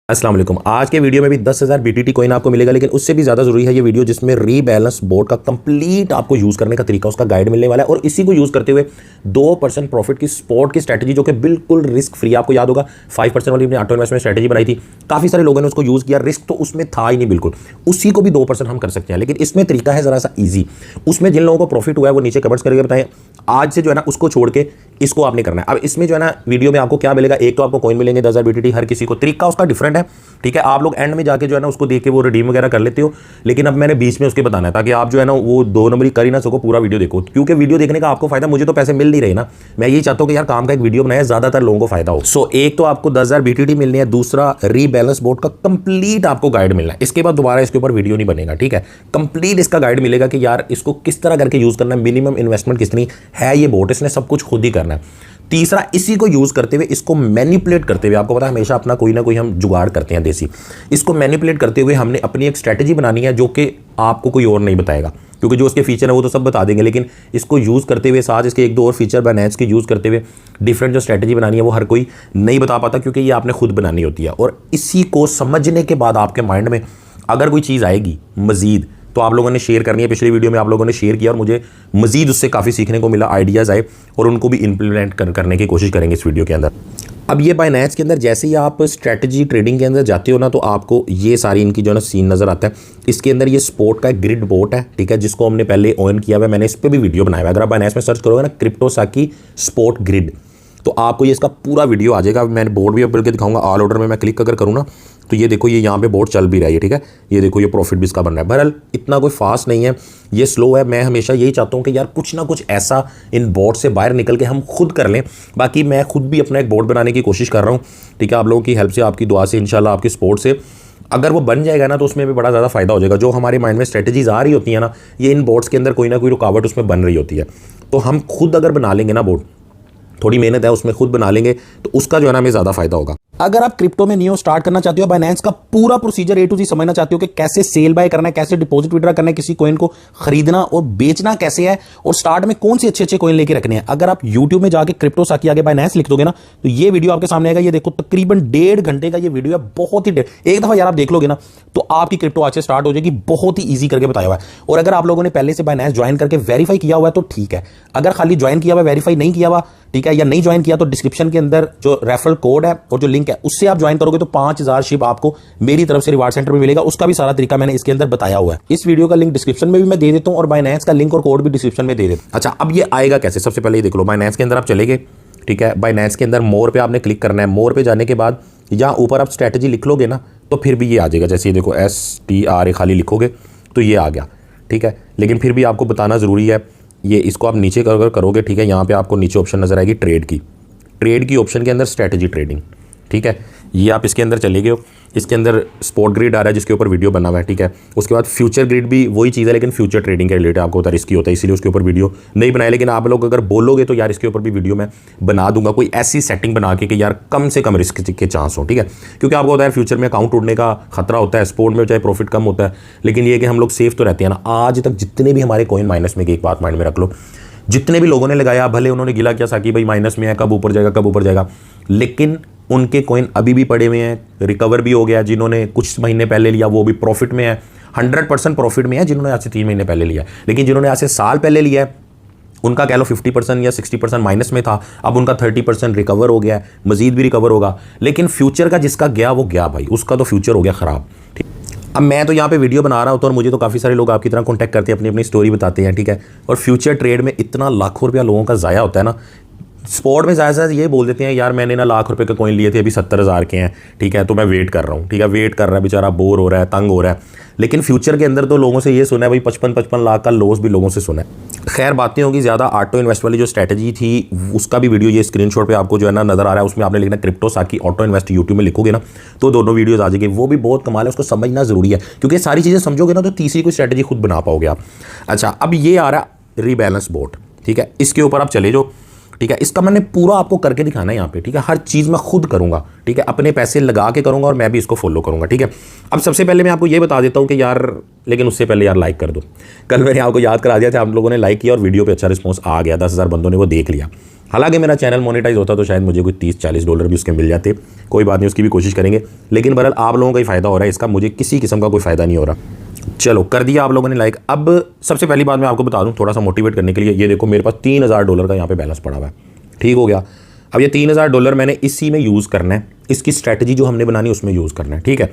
अस्सलाम वालेकुम। आज के वीडियो में भी 10,000 BTT कॉइन आपको मिलेगा, लेकिन उससे भी ज़्यादा ज़रूरी है ये वीडियो जिसमें रीबैलेंस बोर्ड का कंप्लीट आपको यूज़ करने का तरीका, उसका गाइड मिलने वाला है। और इसी को यूज़ करते हुए 2% प्रॉफिट की स्पॉट की स्ट्रैटेजी, जो कि बिल्कुल रिस्क फ्री, आपको याद होगा 5% वाली अपनी ऑटो इन्वेस्टमेंट स्ट्रैटेजी बनाई थी, काफ़ी सारे लोगों ने उसको यूज़ किया, रिस्क तो उसमें था ही नहीं बिल्कुल, उसी को भी 2% हम कर सकते हैं। लेकिन इसमें तरीका है ज़रा सा ईजी। उसमें जिन लोगों को प्रॉफिट हुआ है वो नीचे कमेंट्स करके बताएं। आज से जो है ना उसको छोड़ के इसको आपने करना है। अब इसमें जो है ना वीडियो में आपको क्या मिलेगा, एक तो आपको कॉइन मिलेंगे 10,000 BTT, हर किसी को तरीका उसका डिफरेंट है, ठीक है। आप लोग एंड में जाके जो है ना उसको देख के वो रिडीम वगैरह कर लेते हो, लेकिन अब मैंने बीच में उसके बताना है ताकि आप जो है ना वो 2 नंबरी कर ही ना सको, पूरा वीडियो देखो, क्योंकि वीडियो देखने का आपको फायदा, मुझे तो पैसे मिल नहीं रहे ना, मैं यही चाहता हूँ कि यार काम का एक वीडियो बनाया, ज्यादातर लोगों को फायदा हो। सो एक तो आपको 10,000 BTT मिलनी है, दूसरा रीबैलेंस बोर्ड का कंप्लीट आपको गाइड मिलना है। इसके बाद दोबारा इसके ऊपर वीडियो नहीं बनेगा, ठीक है। कंप्लीट इसका गाइड मिलेगा कि यार इसको किस तरह करके यूज करना है, मिनिमम इन्वेस्टमेंट कितनी है, ये बोर्ड इसने सब कुछ खुद ही करना है। तीसरा, इसी को यूज करते हुए, इसको मैनिपुलेट करते हुए, आपको पता है हमेशा अपना कोई ना कोई हम जुगाड़ करते हैं देसी, इसको मैनिपुलेट करते हुए हमने अपनी एक स्ट्रैटेजी बनानी है जो कि आपको कोई और नहीं बताएगा, क्योंकि जो उसके फीचर है वो तो सब बता देंगे, लेकिन इसको यूज़ करते हुए साथ इसके एक दो और फीचर बाइनेंस की यूज़ करते हुए डिफरेंट जो स्ट्रैटेजी बनानी है वो हर कोई नहीं बता पाता, क्योंकि ये आपने खुद बनानी होती है। और इसी को समझने के बाद आपके माइंड में अगर कोई चीज़ आएगी मज़ीद, तो आप लोगों ने शेयर करनी है। पिछली वीडियो में आप लोगों ने शेयर किया और मुझे मजीद उससे काफ़ी सीखने को मिला, आइडियाज़ आए, और उनको भी इंप्लीमेंट करने की कोशिश करेंगे इस वीडियो के अंदर। अब ये बाइनेंस के अंदर जैसे ही आप स्ट्रैटेजी ट्रेडिंग के अंदर जाते हो ना, तो आपको ये सारी इनकी जो ना सीन नज़र आता है। इसके अंदर ये स्पोर्ट का एक ग्रिड बोट है, ठीक है, जिसको हमने पहले ऑन किया हुआ है, मैंने इस पर भी वीडियो बनाया हुआ है। अगर आप बाइनेंस में सर्च करोगे ना क्रिप्टोसाकी स्पोर्ट ग्रिड, तो आपको ये इसका पूरा वीडियो आ जाएगा। मैंने बोर्ड भी बल्कि दिखाऊंगा, ऑल ऑर्डर में मैं क्लिक अगर करूँ ना, तो ये देखो ये यहाँ पे बोर्ड चल भी रहा है, ठीक है। ये देखो ये प्रॉफिट भी इसका बन रहा है। बहरहाल इतना कोई फास्ट नहीं है, ये स्लो है। मैं हमेशा यही चाहता हूँ कि यार कुछ ना कुछ ऐसा इन बोर्ड से बाहर निकल के हम खुद कर लें। बाकी मैं खुद भी अपना एक बोर्ड बनाने की कोशिश कर रहा हूँ, ठीक है, आप लोगों की हेल्प से, आपकी दुआ से, इंशाल्लाह आपकी सपोर्ट से। अगर वो बन जाएगा ना तो उसमें भी बड़ा ज़्यादा फायदा हो जाएगा। जो हमारे माइंड में स्ट्रेटजीज आ रही होती है ना, ये इन बोर्ड्स के अंदर कोई ना कोई रुकावट उसमें बन रही होती है, तो हम खुद अगर बना लेंगे ना बोर्ड, थोड़ी मेहनत है उसमें, खुद बना लेंगे तो उसका जो है ना हमें ज़्यादा फायदा होगा। अगर आप क्रिप्टो में न्यू स्टार्ट करना चाहते हो, बाइनेंस का पूरा प्रोसीजर A to Z समझना चाहते हो कि कैसे सेल बाय करना है, कैसे डिपॉजिट विड्रॉ करना है, किसी कॉइन को खरीदना और बेचना कैसे है, और स्टार्ट में कौन से अच्छे अच्छे कॉइन लेके रखने हैं, अगर आप यूट्यूब में जाके क्रिप्टोसाकी आगे बाइनेंस लिख दोगे ना, तो ये वीडियो आपके सामने आएगा। ये देखो तकरीबन 1.5 घंटे का ये वीडियो है, बहुत ही एक दफा यार आप देख लोगे ना तो आपकी क्रिप्टो आज से स्टार्ट हो जाएगी, बहुत ही ईजी करके बताया हुआ है। और अगर आप लोगों ने पहले से बाइनेंस ज्वाइन करके वेरीफाई किया हुआ है तो ठीक है, अगर खाली ज्वाइन किया हुआ वेरीफाई नहीं किया हुआ, ठीक है, या नहीं ज्वाइन किया, तो डिस्क्रिप्शन के अंदर जो रेफरल कोड है और जो लिंक है उससे आप ज्वाइन करोगे तो 5,000 शिप आपको मेरी तरफ से रिवार्ड सेंटर में मिलेगा। उसका भी सारा तरीका मैंने इसके अंदर बताया हुआ है। इस वीडियो का लिंक डिस्क्रिप्शन में भी मैं दे देता हूं और बाइनेंस का लिंक और कोड भी डिस्क्रिप्शन में दे देता हूं। अच्छा, अब ये आएगा कैसे, सबसे पहले ये देख लो। बाइनेंस के अंदर आप चले गए, ठीक है, बाइनेंस के अंदर मोर पे आपने क्लिक करना है। मोर पे जाने के बाद यहाँ ऊपर आप स्ट्रैटेजी लिख लोगे ना, तो फिर भी ये आ जाएगा। जैसे ये देखो STRA खाली लिखोगे तो ये आ गया, ठीक है। लेकिन फिर भी आपको बताना ज़रूरी है, ये इसको आप नीचे अगर करोगे, ठीक है, यहाँ पे आपको नीचे ऑप्शन नजर आएगी ट्रेड की ऑप्शन के अंदर स्ट्रैटेजी ट्रेडिंग, ठीक है। ये आप इसके अंदर चले गए हो, इसके अंदर स्पॉट ग्रिड आ रहा है जिसके ऊपर वीडियो बना हुआ है, ठीक है। उसके बाद फ्यूचर ग्रिड भी वही चीज़ है, लेकिन फ्यूचर ट्रेडिंग के रिलेटेड आपको होता है, रिस्की होता है, इसलिए उसके ऊपर वीडियो नहीं बनाया। लेकिन आप लोग अगर बोलोगे तो यार इसके ऊपर भी वीडियो मैं बना दूंगा, कोई ऐसी सेटिंग बना के कि यार कम से कम रिस्क के चांस हो, ठीक है। क्योंकि आपको होता है फ्यूचर में अकाउंट उड़ने का खतरा होता है, स्पोर्ट में चाहे प्रॉफिट कम होता है, लेकिन ये कि हम लोग सेफ तो रहते हैं ना। आज तक जितने भी हमारे कॉइन माइनस में, एक बात माइंड में रख लो, जितने भी लोगों ने लगाया, भले उन्होंने गिला किया साकी भाई माइनस में है, कब ऊपर जाएगा कब ऊपर जाएगा, लेकिन उनके कॉइन अभी भी पड़े हुए हैं, रिकवर भी हो गया। जिन्होंने कुछ महीने पहले लिया वो भी प्रॉफिट में है, 100% प्रॉफिट में है जिन्होंने आज से 3 महीने पहले लिया। लेकिन जिन्होंने आज से साल पहले लिया है उनका कह लो 50% या 60% माइनस में था, अब उनका 30% रिकवर हो गया है, मजीद भी रिकवर होगा। लेकिन फ्यूचर का जिसका गया वो गया भाई, उसका तो फ्यूचर हो गया ख़राब, ठीक। अब मैं तो यहाँ पे वीडियो बना रहा हूँ, तो और मुझे तो काफ़ी सारे लोग आपकी तरह कॉन्टैक्ट करते हैं, अपनी अपनी स्टोरी बताते हैं, ठीक है। और फ्यूचर ट्रेड में इतना लाखों रुपया लोगों का ज़ाया होता है ना। स्पॉट में ज़्यादा से ये बोल देते हैं यार मैंने ना लाख रुपए के कॉइन लिए थे, अभी 70,000 के हैं, ठीक है, तो मैं वेट कर रहा हूँ, ठीक है। वेट कर रहा है बेचारा, बोर हो रहा है, तंग हो रहा है। लेकिन फ्यूचर के अंदर तो लोगों से ये सुना है भाई 55 लाख का लॉस भी लोगों से सुना है। खैर बातें होगी ज़्यादा। ऑटो इन्वेस्ट वाली जो स्ट्रैटेजी थी उसका भी वीडियो ये स्क्रीनशॉट पे आपको जो है ना नज़र आ रहा है, उसमें आपने लिखना क्रिप्टोसाकी ऑटो इन्वेस्ट, यूट्यूब में लिखोगे ना तो दोनों वीडियोस आ जाएंगे। वो भी बहुत कमाल है, उसको समझना ज़रूरी है, क्योंकि सारी चीज़ें समझोगे ना तो तीसरी कोई स्ट्रैटेजी खुद बना पाओगे आप। अच्छा, अब ये आ रहा है रीबैलेंस बोर्ड, ठीक है, इसके ऊपर आप चले जाओ। ठीक है। इसका मैंने पूरा आपको करके दिखाना है यहाँ पे, ठीक है। हर चीज़ मैं खुद करूँगा, ठीक है, अपने पैसे लगा के करूँगा और मैं भी इसको फॉलो करूँगा, ठीक है। अब सबसे पहले मैं आपको ये बता देता हूँ कि यार, लेकिन उससे पहले यार लाइक कर दो। कल मैंने आपको याद करा दिया था, आप लोगों ने लाइक किया और वीडियो पे अच्छा रिस्पॉन्स आ गया, 10,000 बंदों ने वो देख लिया। हालांकि मेरा चैनल मोनेटाइज होता तो शायद मुझे कोई 30-40 डॉलर भी उसके मिल जाते, कोई बात नहीं, उसकी भी कोशिश करेंगे। लेकिन बहरहाल आप लोगों का ही फ़ायदा हो रहा है इसका, मुझे किसी किस्म का कोई फ़ायदा नहीं हो रहा। चलो कर दिया आप लोगों ने लाइक। अब सबसे पहली बात मैं आपको बता दूं थोड़ा सा मोटिवेट करने के लिए, ये देखो मेरे पास $3,000 का यहाँ पे बैलेंस पड़ा हुआ है, ठीक हो गया। अब ये $3,000 मैंने इसी में यूज़ करना है, इसकी स्ट्रैटेजी जो हमने बनानी उसमें यूज़ करना है, ठीक है।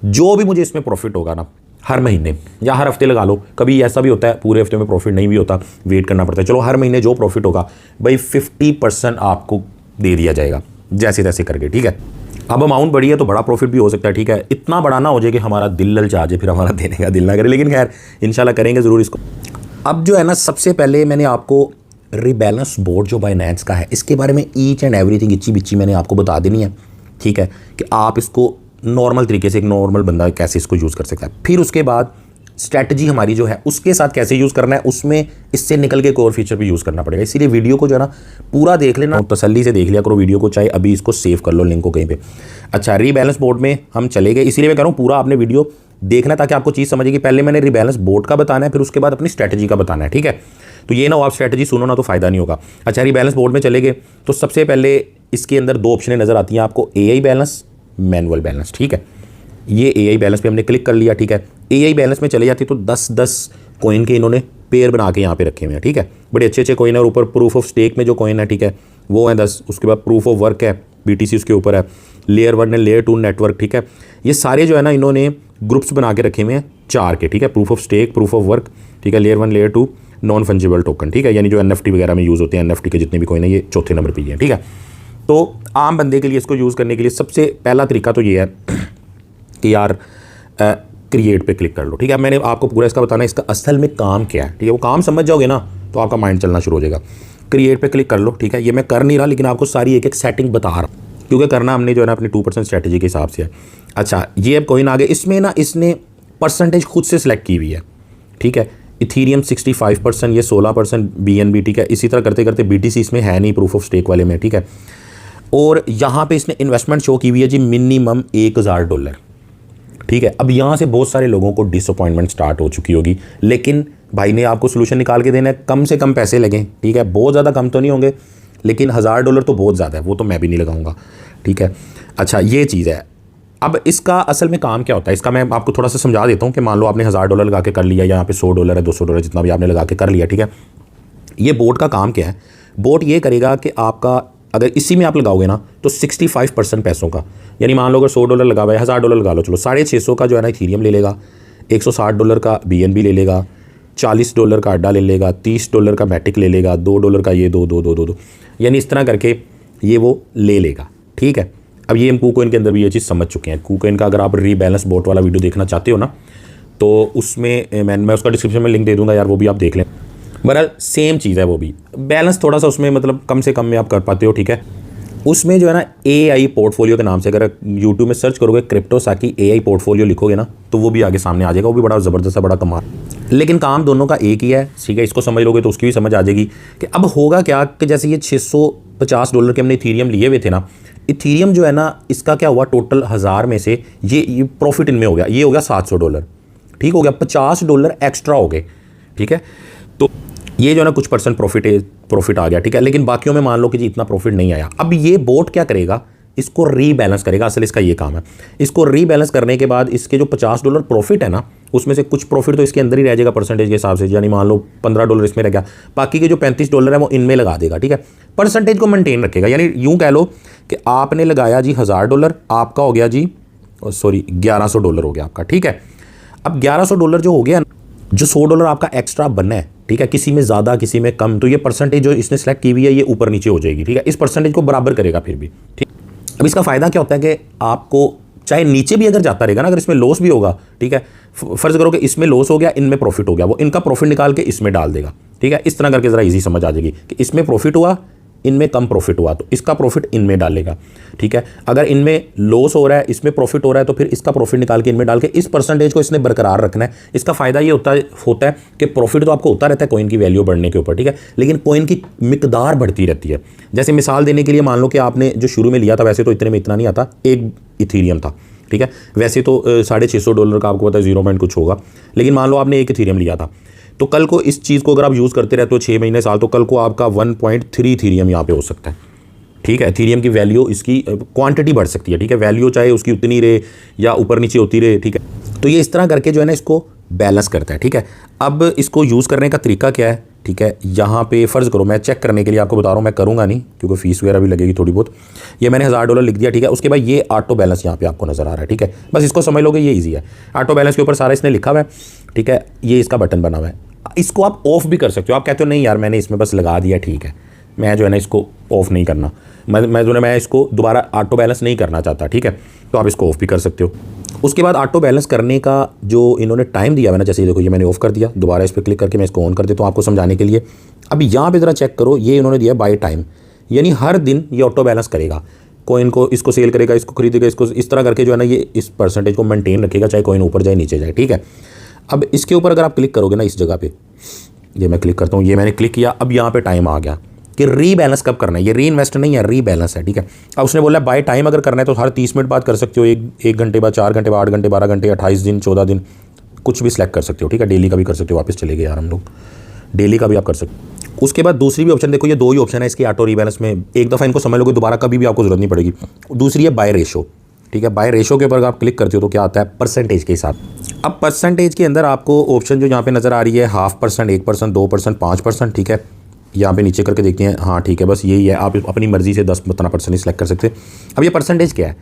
जो भी मुझे इसमें प्रॉफिट होगा ना, हर महीने या हर हफ्ते लगा लो, कभी ऐसा भी होता है पूरे हफ्ते में प्रॉफिट नहीं भी होता, वेट करना पड़ता है। चलो हर महीने जो प्रॉफिट होगा भाई 50% आपको दे दिया जाएगा जैसे तैसे करके, ठीक है। अब अमाउंट बड़ी है तो बड़ा प्रॉफिट भी हो सकता है, ठीक है। इतना बड़ा ना हो जाए कि हमारा दिल ललचा जाए, फिर हमारा देने का दिल ना करे, लेकिन खैर इंशाल्लाह करेंगे ज़रूर इसको। अब जो है ना, सबसे पहले मैंने आपको रीबैलेंस बोर्ड जो बाइनेंस का है, इसके बारे में ईच एंड एवरीथिंग इच्ची बिच्ची मैंने आपको बता देनी है, ठीक है, कि आप इसको नॉर्मल तरीके से, एक नॉर्मल बंदा कैसे इसको यूज़ कर सकता है। फिर उसके बाद स्ट्रैटेजी हमारी जो है उसके साथ कैसे यूज़ करना है, उसमें इससे निकल के कोर फीचर भी यूज़ करना पड़ेगा। इसीलिए वीडियो को जो है ना पूरा देख लेना, तसल्ली से देख लिया करो वीडियो को, चाहे अभी इसको सेव कर लो लिंक को कहीं पे। अच्छा, रीबैलेंस बोर्ड में हम चले गए, इसीलिए मैं कह रहा हूँ पूरा आपने वीडियो देखना ताकि आपको चीज़ समझेगी। पहले मैंने रीबैलेंस बोर्ड का बताना है, फिर उसके बाद अपनी स्ट्रैटेजी का बताना है, ठीक है। तो ये ना हो आप स्ट्रैटेजी सुनो ना तो फ़ायदा नहीं होगा। अच्छा, रीबैलेंस बोर्ड में चले गए तो सबसे पहले इसके अंदर 2 ऑप्शनें नज़र आती हैं आपको, AI बैलेंस, मैनुअल बैलेंस, ठीक है। ये AI बैलेंस पे हमने क्लिक कर लिया, ठीक है। AI बैलेंस में चले जाती तो 10-10 कॉइन के इन्होंने पेयर बना के यहाँ पे रखे हुए हैं, ठीक है। बड़े अच्छे अच्छे कॉइन है, और ऊपर प्रूफ ऑफ स्टेक में जो कॉइन है, ठीक है, वो है 10। उसके बाद प्रूफ ऑफ वर्क है, BTC उसके ऊपर है, लेयर 1 है, लेयर 2 नेटवर्क, ठीक है। ये सारे जो है ना इन्होंने ग्रुप्स बना के रखे हुए हैं 4 के, ठीक है। Proof of stake, proof of work, ठीक है, layer 1, layer 2, non fungible token, ठीक है, यानी जो NFT वगैरह में यूज़ होते हैं, NFT के जितने भी कॉइन है ये चौथे नंबर पर ही है, ठीक है। तो आम बंदे के लिए इसको यूज़ करने के लिए सबसे पहला तरीका तो ये है कि यार क्रिएट पे क्लिक कर लो, ठीक है। मैंने आपको पूरा इसका बताना है इसका असल में काम क्या है, ठीक है। वो काम समझ जाओगे ना तो आपका माइंड चलना शुरू हो जाएगा। क्रिएट पे क्लिक कर लो, ठीक है। ये मैं कर नहीं रहा, लेकिन आपको सारी एक एक सेटिंग बता रहा हूँ, क्योंकि करना हमने जो है ना अपनी 2% स्ट्रैटेजी के हिसाब से है। अच्छा, ये अब कॉइन आगे, इसमें ना इसने परसेंटेज खुद से सिलेक्ट की हुई है, ठीक है। इथीरियम 65%, ये 16% BNB, ठीक है। इसी तरह करते करते BTC इसमें है नहीं, प्रूफ ऑफ स्टेक वाले में, ठीक है। और यहाँ पे इसने इन्वेस्टमेंट शो की हुई है जी मिनिमम $1,000, ठीक है। अब यहाँ से बहुत सारे लोगों को डिसअपॉइंटमेंट स्टार्ट हो चुकी होगी, लेकिन भाई ने आपको सोल्यूशन निकाल के देना है, कम से कम पैसे लगें, ठीक है। बहुत ज़्यादा कम तो नहीं होंगे, लेकिन $1,000 तो बहुत ज़्यादा है, वो तो मैं भी नहीं लगाऊंगा, ठीक है। अच्छा, ये चीज़ है। अब इसका असल में काम क्या होता है, इसका मैं आपको थोड़ा सा समझा देता हूँ कि मान लो आपने $1,000 लगा के कर लिया, या यहाँ पे $100 है, $200 जितना भी आपने लगा के कर लिया, ठीक है। ये बोट का काम क्या है, बोट ये करेगा कि आपका अगर इसी में आप लगाओगे ना तो 65% पैसों का, यानी मान लो अगर $100 लगा हुआ है, $1,000 लगा लो, चलो $650 का जो है ना इथीरियम ले लेगा, $160 का BNB ले लेगा, $40 का अड्डा ले लेगा, $30 का मैटिक ले लेगा, $2 का ये दो, यानी इस तरह करके ये वो ले लेगा, ठीक है। अब ये हम KuCoin के अंदर भी ये चीज़ समझ चुके हैं। KuCoin का अगर आप रीबैलेंस बोट वाला वीडियो देखना चाहते हो ना, तो उसमें मैं उसका डिस्क्रिप्शन में लिंक दे दूँगा यार, वो भी आप देख लें। बहरहाल सेम चीज़ है, वो भी बैलेंस थोड़ा सा उसमें मतलब कम से कम में आप कर पाते हो, ठीक है। उसमें जो है ना AI पोर्टफोलियो के नाम से, अगर यूट्यूब में सर्च करोगे क्रिप्टोसाकी AI पोर्टफोलियो लिखोगे ना, तो वो भी आगे सामने आ जाएगा। वो भी बड़ा ज़बरदस्त है, बड़ा कमाल, लेकिन काम दोनों का एक ही है, ठीक है। इसको समझ लोगे तो उसकी भी समझ आ जाएगी कि अब होगा क्या, कि जैसे ये $650 के हमने इथीरियम लिए हुए थे ना, इथीरियम जो है ना इसका क्या हुआ, टोटल 1000 में से ये प्रॉफिट इनमें हो गया, ये हो गया $700, ठीक हो गया, $50 एक्स्ट्रा हो गए, ठीक है। तो ये जो है ना कुछ % प्रॉफिट आ गया, ठीक है। लेकिन बाकियों में मान लो कि जी इतना प्रॉफिट नहीं आया। अब ये बोट क्या करेगा, इसको रीबैलेंस करेगा, असल इसका ये काम है। इसको रीबैलेंस करने के बाद इसके जो $50 प्रॉफिट है ना, उसमें से कुछ प्रॉफिट तो इसके अंदर ही रह जाएगा परसेंटेज के हिसाब से, यानी मान लो $15 इसमें रह गया, बाकी के जो $35 है वो इनमें लगा देगा, ठीक है। परसेंटेज को मेंटेन रखेगा, यानी यूँ कह लो कि आपने लगाया जी $1000, आपका हो गया जी $1100 हो गया आपका, ठीक है। अब $1100 जो हो गया, जो $100 आपका एक्स्ट्रा बनना है, ठीक है, किसी में ज़्यादा किसी में कम, तो ये परसेंटेज जो इसने सेलेक्ट की हुई है ये ऊपर नीचे हो जाएगी, ठीक है। इस परसेंटेज को बराबर करेगा फिर भी, ठीक। अब इसका फ़ायदा क्या होता है कि आपको चाहे नीचे भी अगर जाता रहेगा ना, अगर इसमें लॉस भी होगा, ठीक है, फ़र्ज़ करो कि इसमें लॉस हो गया, इनमें प्रॉफिट हो गया, वो इनका प्रॉफिट निकाल के इसमें डाल देगा, ठीक है। इस तरह करके ज़रा इजी समझ आ जाएगी कि इसमें प्रॉफिट हुआ, इनमें कम प्रॉफिट हुआ तो इसका प्रॉफिट इनमें डालेगा, ठीक है। अगर इनमें लॉस हो रहा है, इसमें प्रॉफिट हो रहा है, तो फिर इसका प्रॉफिट निकाल के इनमें डाल के इस परसेंटेज को इसने बरकरार रखना है। इसका फ़ायदा ये होता है कि प्रॉफिट तो आपको होता रहता है कॉइन की वैल्यू बढ़ने के ऊपर, ठीक है, लेकिन कॉइन की मिकदार बढ़ती रहती है। जैसे मिसाल देने के लिए मान लो कि आपने जो शुरू में लिया था, वैसे तो इतने में इतना नहीं आता, एक इथीरियम था, ठीक है, वैसे तो $650 का आपको पता है 0 पॉइंट कुछ होगा, लेकिन मान लो आपने एक इथीरियम लिया था, तो कल को इस चीज़ को अगर आप यूज़ करते रहते हो 6 महीने साल, तो कल को आपका 1.3 इथीरियम यहाँ पे हो सकता है, ठीक है। इथीरियम की वैल्यू, इसकी क्वांटिटी बढ़ सकती है, ठीक है, वैल्यू चाहे उसकी उतनी रहे या ऊपर नीचे होती रहे, ठीक है। तो ये इस तरह करके जो है ना इसको बैलेंस करता है, ठीक है। अब इसको यूज़ करने का तरीका क्या है, ठीक है, यहाँ पे फ़र्ज़ करो, मैं चेक करने के लिए आपको बता रहा हूँ, मैं करूँगा नहीं क्योंकि फ़ीस वगैरह भी लगेगी थोड़ी बहुत। ये मैंने $1000 लिख दिया, ठीक है। उसके बाद ये ऑटो बैलेंस यहाँ पे आपको नज़र आ रहा है, ठीक है, बस इसको समझ लोगे, ये ईजी है। ऑटो बैलेंस के ऊपर सारा इसने लिखा हुआ है, ठीक है, ये इसका बटन बना हुआ है। इसको आप ऑफ़ भी कर सकते हो। आप कहते हो नहीं यार मैंने इसमें बस लगा दिया, ठीक है, मैं जो है ना इसको ऑफ़ नहीं करना, मैं इसको दोबारा ऑटो बैलेंस नहीं करना चाहता, ठीक है, तो आप इसको ऑफ़ भी कर सकते हो। उसके बाद ऑटो बैलेंस करने का जो इन्होंने टाइम दिया है ना, जैसे ये देखो, ये मैंने ऑफ़ कर दिया, दोबारा इस पर क्लिक करके मैं इसको ऑन कर देता हूँ आपको समझाने के लिए। अब यहाँ पे ज़रा चेक करो, ये इन्होंने दिया बाय टाइम, यानी हर दिन ये ऑटो बैलेंस करेगा, कॉइन को, इसको सेल करेगा, इसको खरीदेगा, इसको इस तरह करके जो है ना ये इस परसेंटेज को मेंटेन रखेगा, चाहे कॉइन ऊपर जाए नीचे जाए, ठीक है। अब इसके ऊपर अगर आप क्लिक करोगे ना, इस जगह पे ये मैं क्लिक करता हूँ, ये मैंने क्लिक किया, अब यहाँ पे टाइम आ गया कि रीबैलेंस कब करना है। ये री इन्वेस्ट नहीं है, रीबैलेंस है, ठीक है। अब उसने बोला बाय टाइम अगर करना है तो हर 30 मिनट बाद कर सकते हो, एक घंटे बाद, 4 घंटे बाद, 8 घंटे, 12 घंटे, 28 दिन, 14 दिन, कुछ भी सिलेक्ट कर सकते हो, ठीक है। डेली का भी कर सकते हो, वापस चले गए यार हम लोग, डेली का भी आप कर सकते हो। उसके बाद दूसरी भी ऑप्शन देखो, ये 2 ही ऑप्शन है इसकी ऑटो रीबैलेंस में, एक दफ़ा इनको समझ लोगे, दोबारा कभी भी आपको जरूरत नहीं पड़ेगी। दूसरी है बाय रेशो, ठीक है। बाय रेशो के ऊपर आप क्लिक करते हो तो क्या आता है, परसेंटेज के हिसाब। अब परसेंटेज के अंदर आपको ऑप्शन जो यहाँ पे नज़र आ रही है 0.5%, 1%, 2%, 5%, ठीक है। यहाँ पे नीचे करके देखते हैं, हाँ ठीक है, बस यही है, आप अपनी मर्जी से 10% ही सिलेक्ट कर सकते हैं। अब ये परसेंटेज क्या है,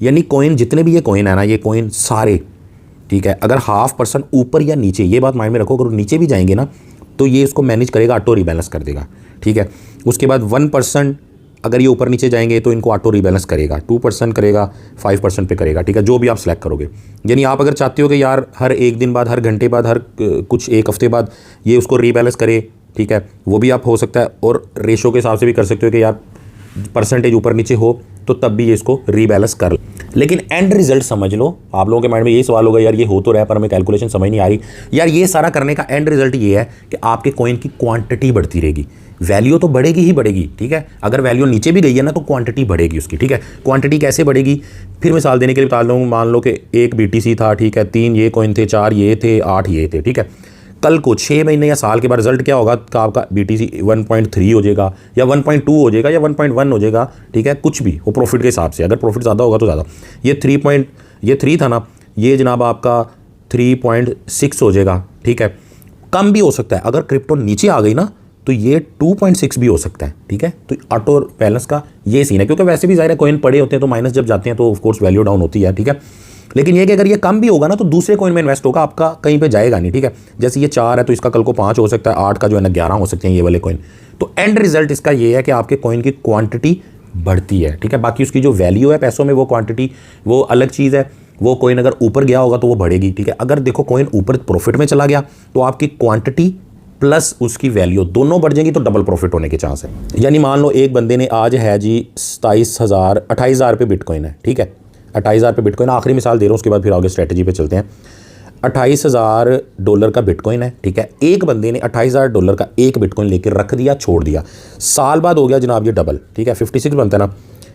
यानी कॉइन जितने भी ये कॉइन है ना, ये कॉइन सारे, ठीक है, अगर 0.5% ऊपर या नीचे, ये बात माइंड में रखो, अगर नीचे भी जाएंगे ना तो ये इसको मैनेज करेगा, ऑटो रीबैलेंस कर देगा, ठीक है। उसके बाद 1% अगर ये ऊपर नीचे जाएंगे तो इनको ऑटो रीबैलेंस करेगा, 2% करेगा, 5% पे करेगा, ठीक है, जो भी आप सिलेक्ट करोगे। यानी आप अगर चाहते हो कि यार हर 1 दिन बाद, हर घंटे बाद, हर कुछ 1 हफ्ते बाद ये उसको रीबैलेंस करे, ठीक है, वो भी आप हो सकता है। और रेशो के हिसाब से भी कर सकते हो कि यार परसेंटेज ऊपर नीचे हो तो तब भी ये इसको रीबैलेंस कर ले। लेकिन एंड रिजल्ट समझ लो, आप लोगों के माइंड में ये सवाल होगा यार ये हो तो रहा है पर हमें कैलकुलेशन समझ नहीं आ रही। यार ये सारा करने का एंड रिजल्ट ये है कि आपके कॉइन की क्वांटिटी बढ़ती रहेगी, वैल्यू तो बढ़ेगी ही बढ़ेगी, ठीक है। अगर वैल्यू नीचे भी गई है ना तो क्वांटिटी बढ़ेगी उसकी, ठीक है। क्वांटिटी कैसे बढ़ेगी, फिर मिसाल देने के लिए बता दूँ, मान लो कि 1 BTC था, ठीक है, 3 ये कॉइन थे, 4 ये थे, 8 ये थे, ठीक है। कल को 6 महीने या साल के बाद रिजल्ट क्या होगा कि आपका BTC 1.3 हो जाएगा या 1.2 हो जाएगा या 1.1 हो जाएगा, ठीक है, कुछ भी वो प्रॉफिट के हिसाब से, अगर प्रॉफिट ज़्यादा होगा तो ज़्यादा। ये 3 था ना, ये जनाब आपका 3.6 हो जाएगा, ठीक है। कम भी हो सकता है, अगर क्रिप्टो नीचे आ गई ना तो ये 2.6 भी हो सकता है, ठीक है। तो ऑटो बैलेंस का ये सीन है, क्योंकि वैसे भी ज़ाहिर है कॉइन पड़े होते हैं तो माइनस जब जाते हैं तो ऑफकोर्स वैल्यू डाउन होती है, ठीक है। लेकिन ये कि अगर ये कम भी होगा ना तो दूसरे कॉइन में इन्वेस्ट होगा, आपका कहीं पे जाएगा नहीं, ठीक है। जैसे ये 4 है तो इसका कल को 5 हो सकता है, 8 का जो है ना 11 हो सकते हैं ये वाले कॉइन। तो एंड रिजल्ट इसका ये है कि आपके कॉइन की क्वांटिटी बढ़ती है, ठीक है। बाकी उसकी जो वैल्यू है पैसों में, वो क्वांटिटी वो अलग चीज़ है। वो कॉइन अगर ऊपर गया होगा तो वो बढ़ेगी, ठीक है। अगर देखो कॉइन ऊपर प्रॉफिट में चला गया तो आपकी क्वांटिटी प्लस उसकी वैल्यू दोनों बढ़ जाएंगी, तो डबल प्रॉफिट होने के चांस है। यानी मान लो एक बंदे ने आज है जी 28,000 पे बिटकॉइन है, ठीक है, 28,000 पे बिटकॉइन, आखिरी मिसाल दे रहा हूँ, उसके बाद फिर आगे स्ट्रेटजी पे चलते हैं। $28,000 का बिटकॉइन है, ठीक है। एक बंदे ने $28,000 का एक बिटकॉइन लेकर रख दिया, छोड़ दिया, साल बाद हो गया जनाब ये डबल, ठीक है, 56 बनता है ना,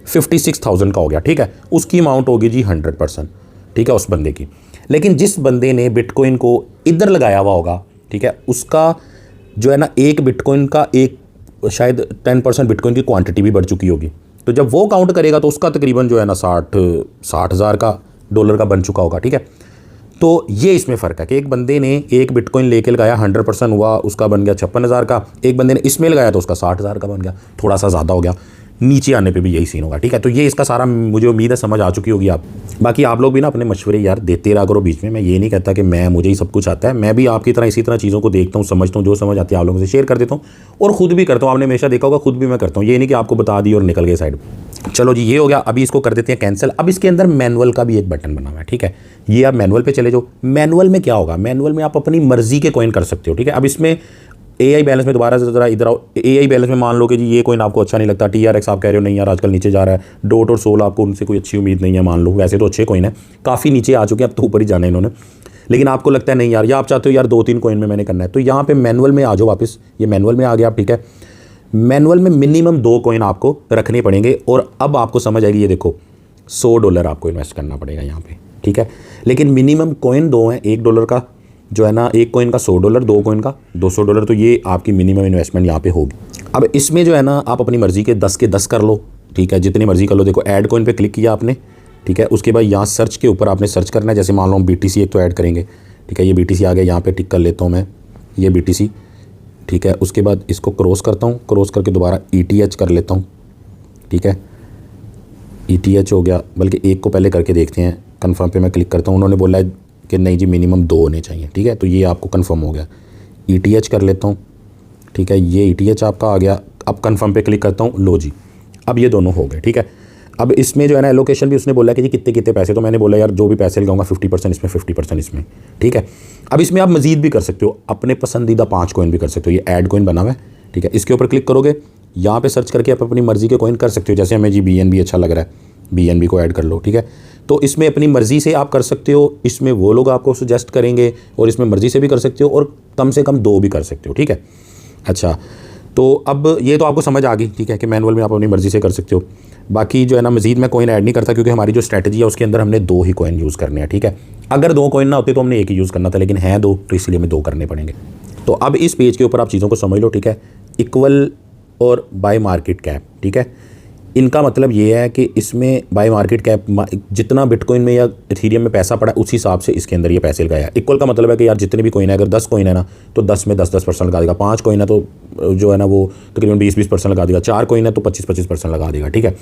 56,000 का हो गया, ठीक है। उसकी अमाउंट होगी जी 100%, ठीक है, उस बंदे की। लेकिन जिस बंदे ने बिटकॉइन को इधर लगाया हुआ होगा, ठीक है, उसका जो है ना एक बिटकॉइन का एक शायद 10% बिटकॉइन की क्वांटिटी भी बढ़ चुकी होगी। तो जब वो काउंट करेगा तो उसका तकरीबन जो है ना 60,000 का डॉलर का बन चुका होगा, ठीक है। तो ये इसमें फ़र्क है कि एक बंदे ने एक बिटकॉइन लेके लगाया, 100% हुआ, उसका बन गया 56,000 का। एक बंदे ने इसमें लगाया तो उसका 60,000 का बन गया, थोड़ा सा ज़्यादा हो गया। नीचे आने पे भी यही सीन होगा, ठीक है। तो ये इसका सारा मुझे उम्मीद है समझ आ चुकी होगी आप। बाकी आप लोग भी ना अपने मशवरे यार देते रहा करो बीच में। मैं ये नहीं कहता कि मुझे ही सब कुछ आता है, मैं भी आपकी तरह इसी तरह चीज़ों को देखता हूँ, समझता हूँ, जो समझ आती है आप लोगों से शेयर कर देता हूँ और ख़ुद भी करता हूँ। आपने हमेशा देखा होगा, खुद भी मैं करता हूँ, ये नहीं कि आपको बता दी और निकल गए साइड। चलो जी, ये हो गया। अभी इसको कर देते हैं कैंसिल। अब इसके अंदर मैनुअल का भी एक बटन बना हुआ है, ठीक है। ये आप मैनुअल पे चले जाओ। मैनुअल में क्या होगा, मैनुअल में आप अपनी मर्जी के कॉइन कर सकते हो, ठीक है। अब इसमें AI बैलेंस में दोबारा से ज़रा इधर आओ। AI बैलेंस में मान लो कि जी ये कोइन आपको अच्छा नहीं लगता, TRX आप कह रहे हो नहीं यार आजकल नीचे जा रहा है, डॉट और सोल आपको उनसे कोई अच्छी उम्मीद नहीं है, मान लो वैसे तो अच्छे कोइन है, काफ़ी नीचे आ चुके हैं, अब तो ऊपर ही जाना है इन्होंने, लेकिन आपको लगता है नहीं यार, या आप चाहते हो यार 2-3 कोइन में मैंने करना है, तो यहाँ पे मैनुअल में आ जाओ वापस। ये मैनुअल में आ गया आप, ठीक है। मैनुअल में मिनिमम 2 कोइन आपको रखने पड़ेंगे और अब आपको समझ आएगी। ये देखो $100 आपको इन्वेस्ट करना पड़ेगा यहाँ पे, ठीक है। लेकिन मिनिमम कोइन 2 हैं, $1 का जो है ना, 1 कोइन का $100, 2 कोइन का $200, तो ये आपकी मिनिमम इन्वेस्टमेंट यहाँ पे होगी। अब इसमें जो है ना आप अपनी मर्ज़ी के 10 कर लो, ठीक है, जितनी मर्ज़ी कर लो। देखो ऐड कोइन पे क्लिक किया आपने, ठीक है। उसके बाद यहाँ सर्च के ऊपर आपने सर्च करना है, जैसे मान लो हम BTC एक तो ऐड करेंगे, ठीक है। ये BTC आ गया, यहाँ पे टिक कर लेता हूँ मैं, ये BTC, ठीक है। उसके बाद इसको क्रॉस करता हूँ, क्रॉस करके दोबारा ETH कर लेता हूँ, ठीक है। ETH हो गया, बल्कि एक को पहले करके देखते हैं। कन्फर्म पे मैं क्लिक करता हूँ, उन्होंने बोला है कि नहीं जी मिनिमम 2 होने चाहिए, ठीक है। तो ये आपको कन्फर्म हो गया। ETH कर लेता हूँ, ठीक है। ये ETH आपका आ गया। अब कन्फर्म पे क्लिक करता हूँ, लो जी अब ये दोनों हो गए, ठीक है। अब इसमें जो है ना एलोकेशन भी उसने बोला कि जी कितने कितने पैसे, तो मैंने बोला यार जो भी पैसे लगाऊंगा 50% इसमें 50% इसमें, ठीक है। अब इसमें आप मजीद भी कर सकते हो, अपने पसंदीदा 5 कोइन भी कर सकते हो। ये ऐड कोइन बना हुआ है, ठीक है। इसके ऊपर क्लिक करोगे, यहाँ पे सर्च करके आप अपनी मर्ज़ी के कोइन कर सकते हो। जैसे हमें जी BNB अच्छा लग रहा है, BNB को ऐड कर लो, ठीक है। तो इसमें अपनी मर्ज़ी से आप कर सकते हो, इसमें वो लोग आपको सजेस्ट करेंगे, और इसमें मर्ज़ी से भी कर सकते हो, और कम से कम 2 भी कर सकते हो, ठीक है। अच्छा, तो अब ये तो आपको समझ आ गई, ठीक है, कि मैनुअल में आप अपनी मर्ज़ी से कर सकते हो। बाकी जो है ना मज़ीद मैं कोइन ऐड नहीं करता, क्योंकि हमारी जो स्ट्रैटेजी है उसके अंदर हमने 2 ही कोइन यूज़ करने हैं, ठीक है। अगर 2 कोइन ना होते तो हमने एक ही यूज़ करना था, लेकिन हैं 2 तो इसलिए हमें 2 करने पड़ेंगे। तो अब इस पेज के ऊपर आप चीज़ों को समझ लो, ठीक है। इक्वल और बाय मार्केट कैप, ठीक है। इनका मतलब ये है कि इसमें बाय मार्केट कैप जितना बिटकॉइन में या इथेरियम में पैसा पड़ा उसी हिसाब से इसके अंदर ये पैसे लगाया। इक्वल का मतलब है कि यार जितने भी कोइन है, अगर 10 कोइन है ना तो 10 में 10% लगा देगा, 5 कोइन है तो जो है ना वो तकरीबन 20% लगा देगा, 4 कोइन है तो 25% लगा देगा, ठीक है।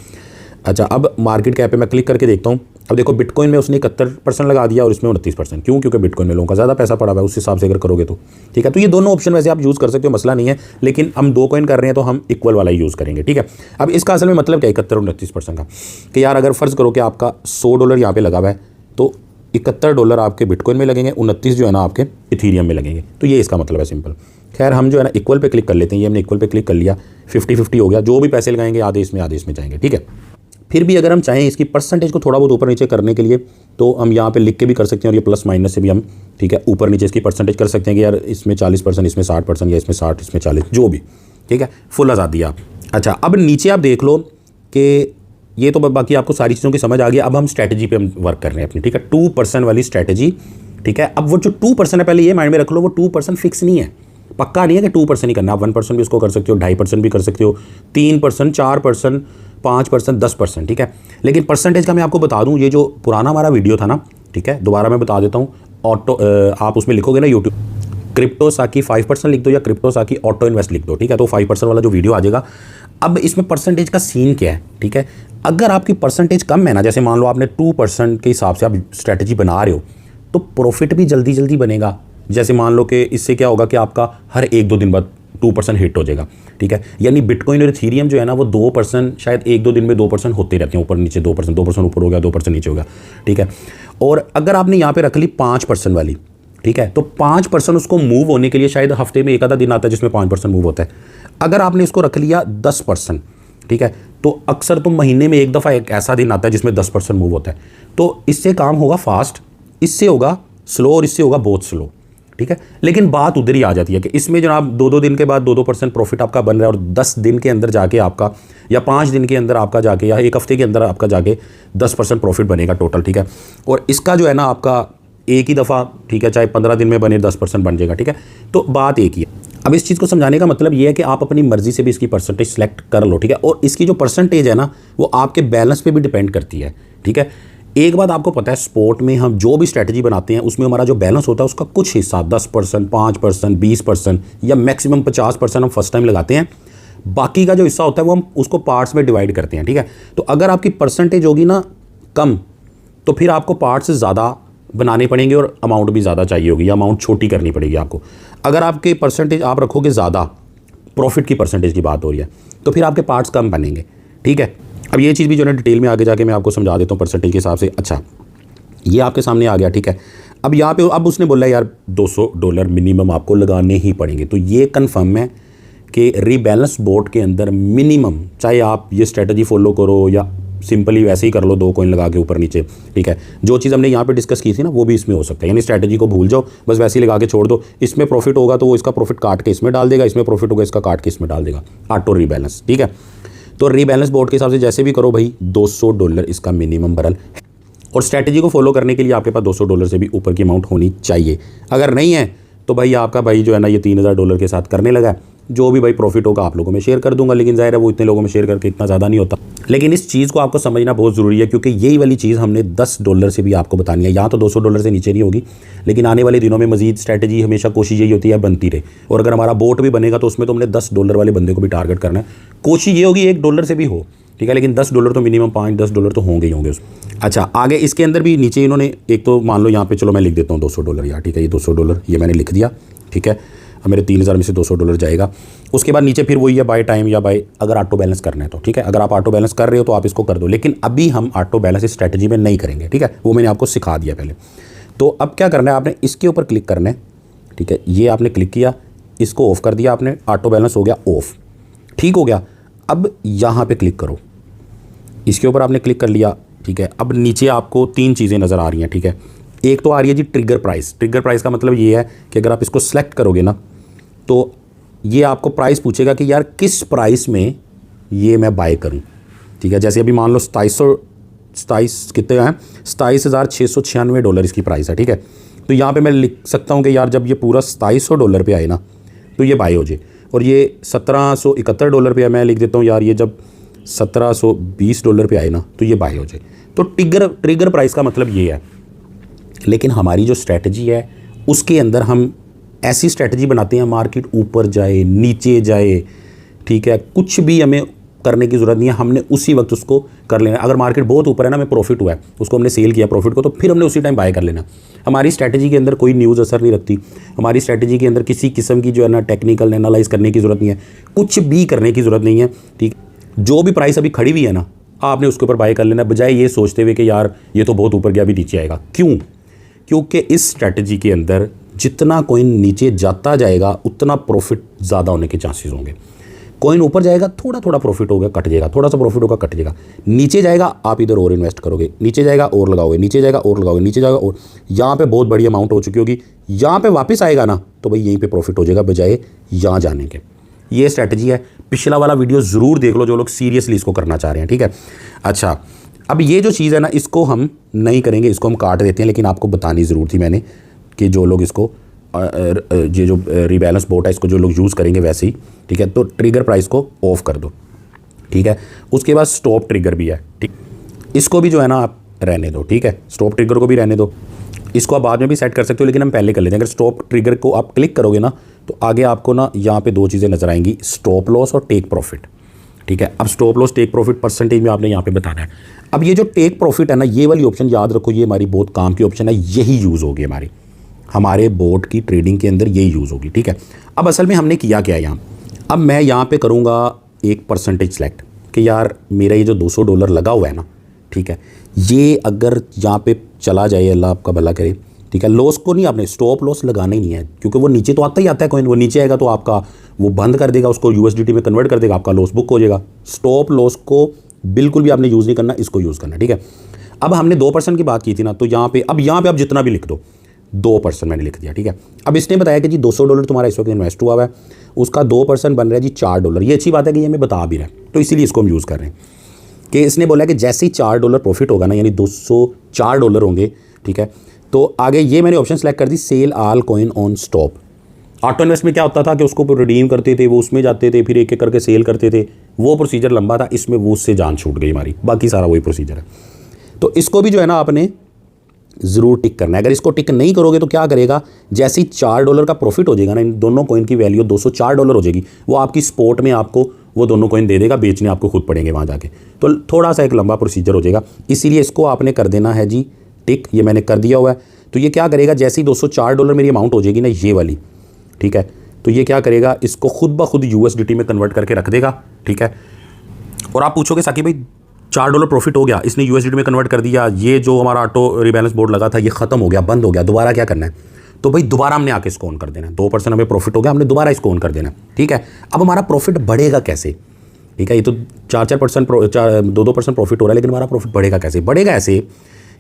अच्छा, अब मार्केट कैप पे मैं क्लिक करके देखता हूँ। अब देखो बिटकॉइन में उसने 71% लगा दिया और इसमें 29%। क्यों? क्योंकि बिटकॉइन में लोगों का ज़्यादा पैसा पड़ा हुआ है, उस हिसाब से अगर करोगे तो, ठीक है। तो ये दोनों ऑप्शन वैसे आप यूज़ कर सकते हो, मसला नहीं है, लेकिन हम 2 कॉइन कर रहे हैं तो हम इक्वल वाला ही यूज़ करेंगे, ठीक है। अब इसका असल में मतलब क्या 71 और 29% का, कि यार अगर फ़र्ज़ करो कि आपका $100 यहाँ पे लगा हुआ है, तो $71 आपके बिटकॉइन में लगेंगे, 29 जो है ना आपके इथेरियम में लगेंगे। तो ये इसका मतलब है, सिंपल। खैर हम जो है ना इक्वल पे क्लिक कर लेते हैं। ये हमने इक्वल पे क्लिक कर लिया, 50-50 हो गया। जो भी पैसे लगाएंगे आधे इसमें जाएंगे, ठीक है। फिर भी अगर हम चाहें इसकी परसेंटेज को थोड़ा बहुत ऊपर नीचे करने के लिए, तो हम यहाँ पे लिख के भी कर सकते हैं, और ये प्लस माइनस से भी हम, ठीक है, ऊपर नीचे इसकी परसेंटेज कर सकते हैं कि यार इसमें 40%, इसमें 60%, या इसमें 60, इसमें 40, जो भी, ठीक है। फुल आज़ादी आप। अच्छा, अब नीचे आप देख लो कि ये तो बाकी आपको सारी चीज़ों की समझ आ गई। अब हम स्ट्रैटेजी पे हम वर्क कर रहे हैं अपनी, ठीक है। 2% वाली स्ट्रैटेजी, ठीक है। अब वो जो 2% है, पहले ये माइंड में रख लो, वो 2% फिक्स नहीं है, पक्का नहीं है कि 2% ही करना। आप 1% भी उसको कर सकते हो, 2.5% भी कर सकते हो, 3%, 4%, 5%, 10%, ठीक है। लेकिन परसेंटेज का मैं आपको बता दूं, ये जो पुराना हमारा वीडियो था ना, ठीक है, दोबारा मैं बता देता हूँ। ऑटो आप उसमें लिखोगे ना यूट्यूब क्रिप्टो साकी 5% लिख दो, या क्रिप्टो साकी ऑटो इन्वेस्ट लिख दो, ठीक है। तो 5% वाला जो वीडियो आ जाएगा। अब इसमें परसेंटेज का सीन क्या है, ठीक है। अगर आपकी परसेंटेज कम है ना, जैसे मान लो आपने 2% के हिसाब से आप स्ट्रैटेजी बना रहे हो, तो प्रॉफिट भी जल्दी जल्दी बनेगा। जैसे मान लो कि इससे क्या होगा कि आपका हर 1-2 दिन बाद 2% हिट हो जाएगा, ठीक है। यानी बिटकॉइन और इथेरियम जो है ना वो 2% शायद 1-2 दिन में 2% होते रहते हैं, ऊपर नीचे 2% ऊपर हो गया, 2% नीचे हो गया, ठीक है। और अगर आपने यहाँ पे रख ली 5% वाली, ठीक है, तो 5% उसको मूव होने के लिए शायद हफ्ते में 1 आधा दिन आता है जिसमें 5% मूव होता है। अगर आपने इसको रख लिया 10%, ठीक है, तो अक्सर तो महीने में 1 दफ़ा एक ऐसा दिन आता है जिसमें 10% मूव होता है। तो इससे काम होगा फास्ट, इससे होगा स्लो, और इससे होगा बहुत स्लो, ठीक है। लेकिन बात उधर ही आ जाती है कि इसमें जनाब 2-2 दिन के बाद 2-2% प्रॉफिट आपका बन रहा है, और 10 दिन के अंदर जाके आपका, या 5 दिन के अंदर आपका जाके, या 1 हफ्ते के अंदर आपका जाके 10% प्रॉफिट बनेगा टोटल, ठीक है। और इसका जो है ना आपका एक ही दफ़ा, ठीक है, चाहे 15 दिन में बने 10% बन जाएगा, ठीक है। तो बात एक ही है। अब इस चीज़ को समझाने का मतलब ये है कि आप अपनी मर्जी से भी इसकी परसेंटेज सेलेक्ट कर लो, ठीक है। और इसकी जो परसेंटेज है ना वो आपके बैलेंस पे भी डिपेंड करती है, ठीक है। एक बात आपको पता है, स्पोर्ट में हम जो भी स्ट्रैटेजी बनाते हैं उसमें हमारा जो बैलेंस होता है उसका कुछ हिस्सा 10%, 5%, 20% या मैक्सिमम 50% हम फर्स्ट टाइम लगाते हैं। बाकी का जो हिस्सा होता है वो हम उसको पार्ट्स में डिवाइड करते हैं, ठीक है। तो अगर आपकी परसेंटेज होगी ना कम, तो फिर आपको पार्ट्स ज़्यादा बनाने पड़ेंगे और अमाउंट भी ज़्यादा चाहिए होगी, या अमाउंट छोटी करनी पड़ेगी आपको। अगर आपके परसेंटेज आप रखोगे ज़्यादा, प्रॉफिट की परसेंटेज की बात हो रही है, तो फिर आपके पार्ट्स कम बनेंगे, ठीक है। अब ये चीज़ भी जो है डिटेल में आगे जाके मैं आपको समझा देता हूँ परसेंटेज के हिसाब से। अच्छा, ये आपके सामने आ गया, ठीक है। अब यहाँ पे अब उसने बोला यार $200 मिनिमम आपको लगाने ही पड़ेंगे। तो ये कन्फर्म है कि रीबैलेंस बोर्ड के अंदर मिनिमम, चाहे आप ये स्ट्रेटजी फॉलो करो या सिंपली वैसे ही कर लो 2 कॉइन लगा के ऊपर नीचे, ठीक है, जो चीज़ हमने यहाँ पे डिस्कस की थी ना वो भी इसमें हो सकता है। यानी स्ट्रेटजी को भूल जाओ, बस वैसे ही लगा के छोड़ दो। इसमें प्रॉफिट होगा तो वो इसका प्रॉफिट काट के इसमें डाल देगा, इसमें प्रॉफिट होगा इसका काट के इसमें डाल देगा, ऑटो रीबैलेंस, ठीक है। तो रीबैलेंस बोर्ड के हिसाब से जैसे भी करो भाई $200 इसका मिनिमम बरल, और स्ट्रैटेजी को फॉलो करने के लिए आपके पास $200 से भी ऊपर की अमाउंट होनी चाहिए। अगर नहीं है तो भाई आपका भाई जो है ना ये $3000 के साथ करने लगा है। जो भी भाई प्रॉफिट होगा आप लोगों में शेयर कर दूंगा, लेकिन जाहिर है वो इतने लोगों में शेयर करके इतना ज़्यादा नहीं होता। लेकिन इस चीज़ को आपको समझना बहुत ज़रूरी है, क्योंकि यही वाली चीज़ हमने $10 से भी आपको बतानी है। यहाँ तो $200 से नीचे नहीं होगी, लेकिन आने वाले दिनों में मजीद स्ट्रैटेजी हमेशा कोशिश यही होती है बनती रहे। और अगर हमारा बोट भी बनेगा तो उसमें तो हमने $10 वाले बंदे को भी टारगेट करना है। कोशिश ये होगी $1 से भी हो, ठीक है, लेकिन $10 तो मिनिमम $5-10 तो होंगे ही होंगे उसमें। अच्छा, आगे इसके अंदर भी नीचे इन्होंने एक तो मान लो यहाँ पे, चलो मैं लिख देता हूँ $200 यार, ठीक है, ये $200 ये मैंने लिख दिया, ठीक है। अब मेरे 3000 में से $200 जाएगा। उसके बाद नीचे फिर वही है बाय टाइम या बाय, अगर ऑटो बैलेंस करना है तो, ठीक है, अगर आप ऑटो बैलेंस कर रहे हो तो आप इसको कर दो, लेकिन अभी हम ऑटो बैलेंस इस स्ट्रैटेजी में नहीं करेंगे, ठीक है, वो मैंने आपको सिखा दिया पहले। तो अब क्या करना है, आपने इसके ऊपर क्लिक करना है, ठीक है, ये आपने क्लिक किया, इसको ऑफ कर दिया आपने, ऑटो बैलेंस हो गया ऑफ, ठीक हो गया। अब यहाँ पर क्लिक करो, इसके ऊपर आपने क्लिक कर लिया, ठीक है। अब नीचे आपको 3 चीज़ें नज़र आ रही हैं, ठीक है। एक तो आ रही है जी ट्रिगर प्राइस। ट्रिगर प्राइस का मतलब ये है कि अगर आप इसको सेलेक्ट करोगे ना तो ये आपको प्राइस पूछेगा कि यार किस प्राइस में ये मैं बाय करूं, ठीक है। जैसे अभी मान लो 27 कितने हैं, $27,696 इसकी प्राइस है, ठीक है। तो यहाँ पे मैं लिख सकता हूँ कि यार जब ये पूरा $2700 पे आए ना तो ये बाय हो जाए, और ये $1771 पे है, मैं लिख देता हूँ यार ये जब $1720 पे आए ना तो ये बाय हो जाए। तो ट्रिगर प्राइस का मतलब ये है। लेकिन हमारी जो स्ट्रैटेजी है उसके अंदर हम ऐसी स्ट्रैटेजी बनाते हैं मार्केट ऊपर जाए नीचे जाए, ठीक है, कुछ भी हमें करने की ज़रूरत नहीं है, हमने उसी वक्त उसको कर लेना। अगर मार्केट बहुत ऊपर है ना, हमें प्रॉफिट हुआ है, उसको हमने सेल किया प्रॉफिट को, तो फिर हमने उसी टाइम बाय कर लेना। हमारी स्ट्रैटेजी के अंदर कोई न्यूज़ असर नहीं रखती, हमारी स्ट्रैटेजी के अंदर किसी किस्म की जो है ना टेक्निकल एनालाइज करने की ज़रूरत नहीं है, कुछ भी करने की ज़रूरत नहीं है, ठीक। जो भी प्राइस अभी खड़ी हुई है ना आपने उसके ऊपर बाय कर लेना, बजाय ये सोचते हुए कि यार ये तो बहुत ऊपर गया अभी नीचे आएगा। क्यों? क्योंकि इस स्ट्रैटेजी के अंदर जितना कॉइन नीचे जाता जाएगा उतना प्रॉफिट ज़्यादा होने के चांसेस होंगे। कॉइन ऊपर जाएगा थोड़ा थोड़ा प्रॉफिट होगा कट जाएगा, थोड़ा सा प्रॉफिट होगा कट जाएगा, नीचे जाएगा आप इधर और इन्वेस्ट करोगे, नीचे जाएगा और लगाओगे, नीचे जाएगा और लगाओगे, नीचे जाएगा और, यहाँ पे बहुत बड़ी अमाउंट हो चुकी होगी, यहाँ पे वापस आएगा ना तो भाई यहीं पे प्रॉफिट हो जाएगा बजाय यहाँ जाने के। ये स्ट्रैटेजी है। पिछला वाला वीडियो ज़रूर देख लो जो लोग सीरियसली इसको करना चाह रहे हैं, ठीक है। अच्छा, अब ये जो चीज़ है ना इसको हम नहीं करेंगे, इसको हम काट देते हैं, लेकिन आपको बतानी ज़रूर थी मैंने कि जो लोग इसको ये जो रीबैलेंस बोट है इसको जो लोग यूज़ करेंगे वैसे ही, ठीक है। तो ट्रिगर प्राइस को ऑफ कर दो, ठीक है। उसके बाद स्टॉप ट्रिगर भी है, ठीक, इसको भी जो है ना आप रहने दो, ठीक है, स्टॉप ट्रिगर को भी रहने दो। इसको आप बाद में भी सेट कर सकते हो, लेकिन हम पहले कर लेते हैं। अगर स्टॉप ट्रिगर को आप क्लिक करोगे ना तो आगे आपको ना यहाँ पे 2 चीज़ें नज़र आएंगी, स्टॉप लॉस और टेक प्रॉफिट, ठीक है। अब stop loss take profit percentage में आपने यहाँ पे बताना है। अब ये जो टेक प्रॉफिट है ना, ये वाली ऑप्शन याद रखो, ये हमारी बहुत काम की ऑप्शन है, यही यूज़ होगी हमारे बोट की ट्रेडिंग के अंदर, यही यूज़ होगी, ठीक है। अब असल में हमने किया क्या है यहाँ, अब मैं यहाँ पे करूँगा एक परसेंटेज सेलेक्ट कि यार मेरा ये जो $200 लगा हुआ है ना, ठीक है, ये अगर यहाँ पे चला जाए, अल्लाह आपका भला करे, ठीक है। लॉस को नहीं, आपने स्टॉप लॉस लगाना ही नहीं है, क्योंकि वो नीचे तो आता ही आता है कॉइन, वो नीचे आएगा तो आपका वो बंद कर देगा, उसको USDT में कन्वर्ट कर देगा, आपका लॉस बुक हो जाएगा। स्टॉप लॉस को बिल्कुल भी आपने यूज़ नहीं करना, इसको यूज़ करना, ठीक है। अब हमने 2% की बात की थी ना, तो यहाँ पे आप जितना भी लिख दो, 2% मैंने लिख दिया, ठीक है। अब इसने बताया कि जी $200 तुम्हारा इस वक्त इन्वेस्ट हुआ है, उसका 2% बन रहा है जी $4। ये अच्छी बात है कि ये हमें बता भी रहा है, तो इसीलिए इसको हम यूज़ कर रहे हैं कि इसने बोला कि जैसे ही $4 प्रॉफिट होगा ना, यानी $204 होंगे, ठीक है। तो आगे ये मैंने ऑप्शन सेलेक्ट कर दी, sell all coin on stop. Auto invest में क्या होता था कि उसको रिडीम करते थे, वो उसमें जाते थे, फिर एक एक करके सेल करते थे, वो प्रोसीजर लंबा था, इसमें वो उससे जान छूट गई हमारी, बाकी सारा वही प्रोसीजर है। तो इसको भी जो है ना आपने ज़रूर टिक करना है। अगर इसको टिक नहीं करोगे तो क्या करेगा, जैसे ही $4 का प्रॉफिट हो जाएगा ना, इन दोनों कॉइन की वैल्यू $204 हो जाएगी, वो आपकी स्पॉट में आपको वो दोनों कॉइन दे देगा, बेचने आपको खुद पड़ेंगे वहाँ जाके। तो थोड़ा सा एक लंबा प्रोसीजर हो जाएगा, इसीलिए इसको आपने कर देना है जी टिक, ये मैंने कर दिया हुआ है। तो ये क्या करेगा, जैसे ही $204 मेरी अमाउंट हो जाएगी ना ये वाली, ठीक है, तो ये क्या करेगा, इसको खुद ब खुद USDT में कन्वर्ट करके रख देगा, ठीक है। और आप पूछोगे साकिब भाई $4 प्रॉफिट हो गया, इसने यूएसडी में कन्वर्ट कर दिया, ये जो हमारा ऑटो रिबैलेंस बोर्ड लगा था ये खत्म हो गया, बंद हो गया, दोबारा क्या करना है, तो भाई दोबारा हमने आके इसको ऑन कर देना है। 2% हमें प्रॉफिट हो गया, हमने दोबारा इसको ऑन कर देना है, ठीक है। अब हमारा प्रॉफिट बढ़ेगा कैसे, ठीक है, ये तो 4% 2% प्रॉफिट हो रहा है, लेकिन हमारा प्रॉफिट बढ़ेगा कैसे, बढ़ेगा ऐसे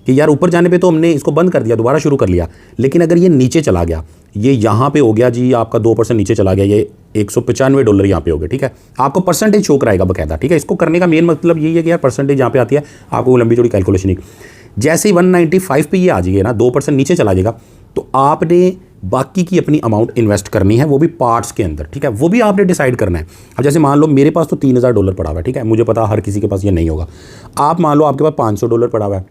कि यार ऊपर जाने पे तो हमने इसको बंद कर दिया, दोबारा शुरू कर लिया, लेकिन अगर ये नीचे चला गया, ये यहाँ पे हो गया जी आपका 2% नीचे चला गया, ये $195 यहाँ पे हो गया, ठीक है, आपको परसेंटेज शो कराएगा बकायदा, ठीक है। इसको करने का मेन मतलब यही है कि यार परसेंटेज यहाँ पे आती है, आपको लंबी चौड़ी कैलकुलेशन नहीं, जैसे ही 195 पे ये आ जाइए ना, 2% नीचे चला जाएगा, तो आपने बाकी की अपनी अमाउंट इन्वेस्ट करनी है, वो भी पार्ट्स के अंदर, ठीक है, वो भी आपने डिसाइड करना है। अब जैसे मान लो मेरे पास तो $3000 पड़ा हुआ है, ठीक है, मुझे पता हर किसी के पास ये नहीं होगा। आप मान लो आपके पास $500 पड़ा हुआ है,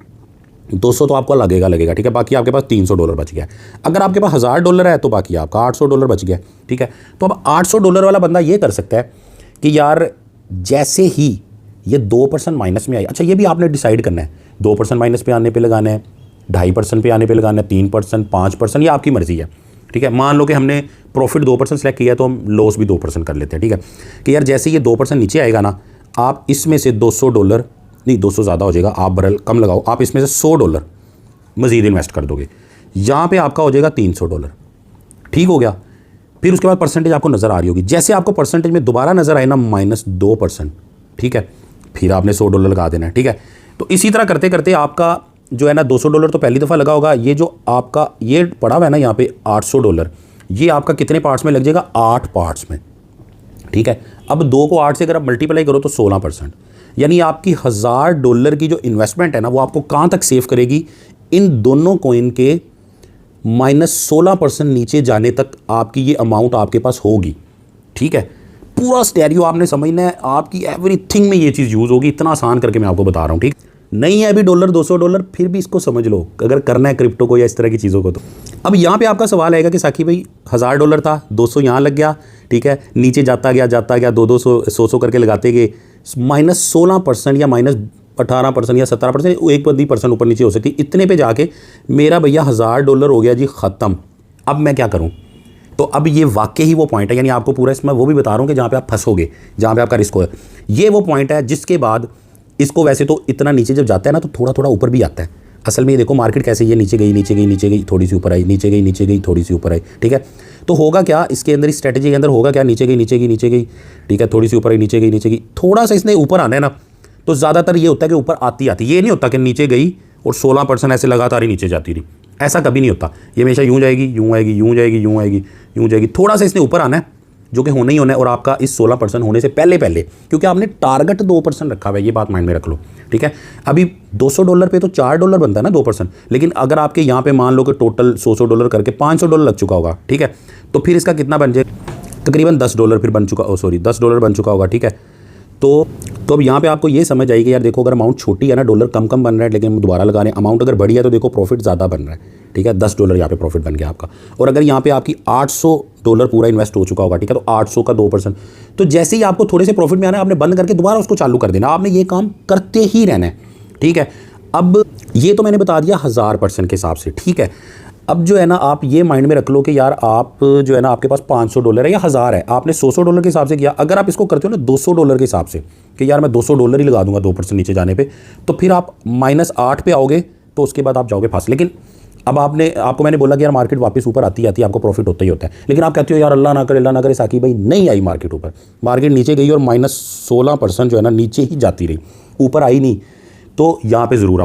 200 तो आपको लगेगा, ठीक है, बाकी आपके पास $300 बच गया। अगर आपके पास $1000 है तो बाकी आपका $800 बच गया, ठीक है। तो अब $800 वाला बंदा ये कर सकता है कि यार जैसे ही ये 2% माइनस में आई, अच्छा ये भी आपने डिसाइड करना है, 2% माइनस पे आने पे लगाना है, 2.5% पे आने पे लगाना है, 3%, 5%, ये आपकी मर्जी है, ठीक है। मान लो कि हमने प्रॉफिट 2% सेलेक्ट किया तो हम लॉस भी 2% कर लेते हैं, ठीक है, कि यार जैसे ये 2% नीचे आएगा ना, आप इसमें से $200 नहीं, 200 ज़्यादा हो जाएगा, आप बरल कम लगाओ, आप इसमें से $100 मज़ीद इन्वेस्ट कर दोगे, यहाँ पे आपका हो जाएगा $300, ठीक हो गया। फिर उसके बाद परसेंटेज आपको नज़र आ रही होगी, जैसे आपको परसेंटेज में दोबारा नज़र आए ना -2%, ठीक है, फिर आपने $100 लगा देना है, ठीक है। तो इसी तरह करते करते आपका जो है ना $200 तो पहली दफ़ा लगा होगा, ये जो आपका ये पड़ा हुआ है ना यहाँ पे $800, ये आपका कितने पार्ट्स में लग जाएगा, 8 पार्ट्स में, ठीक है। अब 2 को 8 से अगर आप मल्टीप्लाई करो तो 16%, यानी आपकी $1000 की जो इन्वेस्टमेंट है ना, वो आपको कहाँ तक सेव करेगी, इन दोनों कॉइन के -16% नीचे जाने तक आपकी ये अमाउंट आपके पास होगी, ठीक है। पूरा स्टेरियो आपने समझना है, आपकी एवरीथिंग में ये चीज़ यूज़ होगी, इतना आसान करके मैं आपको बता रहा हूँ, ठीक नहीं है अभी $200 फिर भी इसको समझ लो, अगर करना है क्रिप्टो को या इस तरह की चीज़ों को। तो अब यहाँ पे आपका सवाल आएगा कि साकी भाई $1000 था, 200 यहाँ लग गया, ठीक है, नीचे जाता गया 200 100 करके लगाते गए, -16% या -18% या 17%, 1% ऊपर नीचे हो सकती, इतने पे जाके मेरा भैया $1000 हो गया जी ख़त्म। अब मैं क्या करूँ, तो अब ये वाकई ही वो पॉइंट है, यानी आपको पूरा इसमें वो भी बता रहा हूँ कि जहाँ पे आप फंसोगे, जहाँ पे आपका रिस्क हो, ये वो पॉइंट है जिसके बाद इसको वैसे तो इतना नीचे जब जाता है ना तो थोड़ा थोड़ा ऊपर भी आता है। असल में ये देखो मार्केट कैसे, ये नीचे गई थोड़ी सी ऊपर आई, नीचे गई थोड़ी सी ऊपर आई, ठीक है। तो होगा क्या इसके अंदर, इस स्ट्रेटजी के अंदर होगा क्या, नीचे गई, ठीक है, थोड़ी सी ऊपर आई, नीचे गई, थोड़ा सा इसने ऊपर आना है ना, तो ज़्यादातर ये होता है कि ऊपर आती ये नहीं होता कि नीचे गई और 16% ऐसे लगातार ही नीचे जाती रही, ऐसा कभी नहीं होता। ये हमेशा यूँ जाएगी, थोड़ा सा इसने ऊपर आना है, जो कि होना ही होना है, और आपका इस 16% होने से पहले क्योंकि आपने टारगेट 2% रखा हुआ है, ये बात माइंड में रख लो, ठीक है। अभी $200 पे तो $4 बनता है ना 2%, लेकिन अगर आपके यहाँ पे मान लो कि टोटल $100 करके $500 लग चुका होगा, ठीक है, तो फिर इसका कितना बन जाए, तकरीबन $10 फिर बन चुका, $10 बन चुका होगा, ठीक है। तो अब यहाँ पे आपको ये समझ आएगी यार देखो, अगर अमाउंट छोटी है ना, डॉलर कम बन रहा है, लेकिन दोबारा लगा रहे हैं, अमाउंट अगर बड़ी है तो देखो प्रॉफिट ज़्यादा बन रहा है, ठीक है, $10 यहाँ पे प्रॉफिट बन गया आपका। और अगर यहाँ पे आपकी $800 पूरा इन्वेस्ट हो चुका होगा, ठीक है, तो 800 का 2%, तो जैसे ही आपको थोड़े से प्रॉफिट में आना है, आपने बंद करके दोबारा उसको चालू कर देना, आपने ये काम करते ही रहना है, ठीक है। अब ये तो मैंने बता दिया 1000% के हिसाब से, ठीक है। अब जो है ना आप ये माइंड में रख लो कि यार आप जो है ना आपके पास $500 है या 1000 है, आपने $100 के हिसाब से किया। अगर आप इसको करते हो ना $200 के हिसाब से कि यार मैं $200 ही लगा दूंगा 2% नीचे जाने पे, तो फिर आप -8 पे आओगे, तो उसके बाद आप जाओगे फंस। लेकिन अब आपको मैंने बोला कि यार मार्केट वापस ऊपर आती है, आपको प्रॉफिट होता ही होता है, लेकिन आप कहते हो यार अल्लाह ना करे साकी भाई नहीं आई मार्केट ऊपर, मार्केट नीचे गई और -16% जो है ना नीचे ही जाती रही, ऊपर आई नहीं, तो यहाँ पर ज़रूर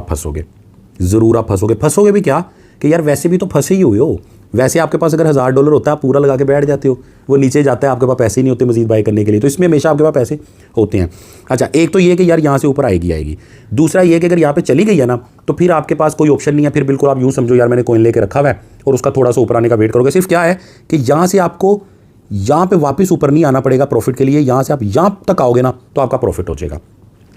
आप फंसोगे भी क्या कि यार वैसे भी तो फंसे ही हुए हो। वैसे आपके पास अगर $1000 होता है, आप पूरा लगा के बैठ जाते हो, वो नीचे जाता है, आपके पास पैसे ही नहीं होते मजीद बाई करने के लिए, तो इसमें हमेशा आपके पास पैसे होते हैं। अच्छा, एक तो ये कि यार यहाँ से ऊपर आएगी। दूसरा ये कि अगर यहाँ पे चली गई है ना, तो फिर आपके पास कोई ऑप्शन नहीं है, फिर बिल्कुल आप यूँ समझो यार मैंने कॉइन लेके रखा हुआ है और उसका थोड़ा सा ऊपर आने का वेट करोगे। सिर्फ क्या है कि यहाँ से आपको यहाँ पे वापस ऊपर नहीं आना पड़ेगा प्रॉफिट के लिए, यहाँ से आप यहाँ तक आओगे ना तो आपका प्रॉफिट हो जाएगा।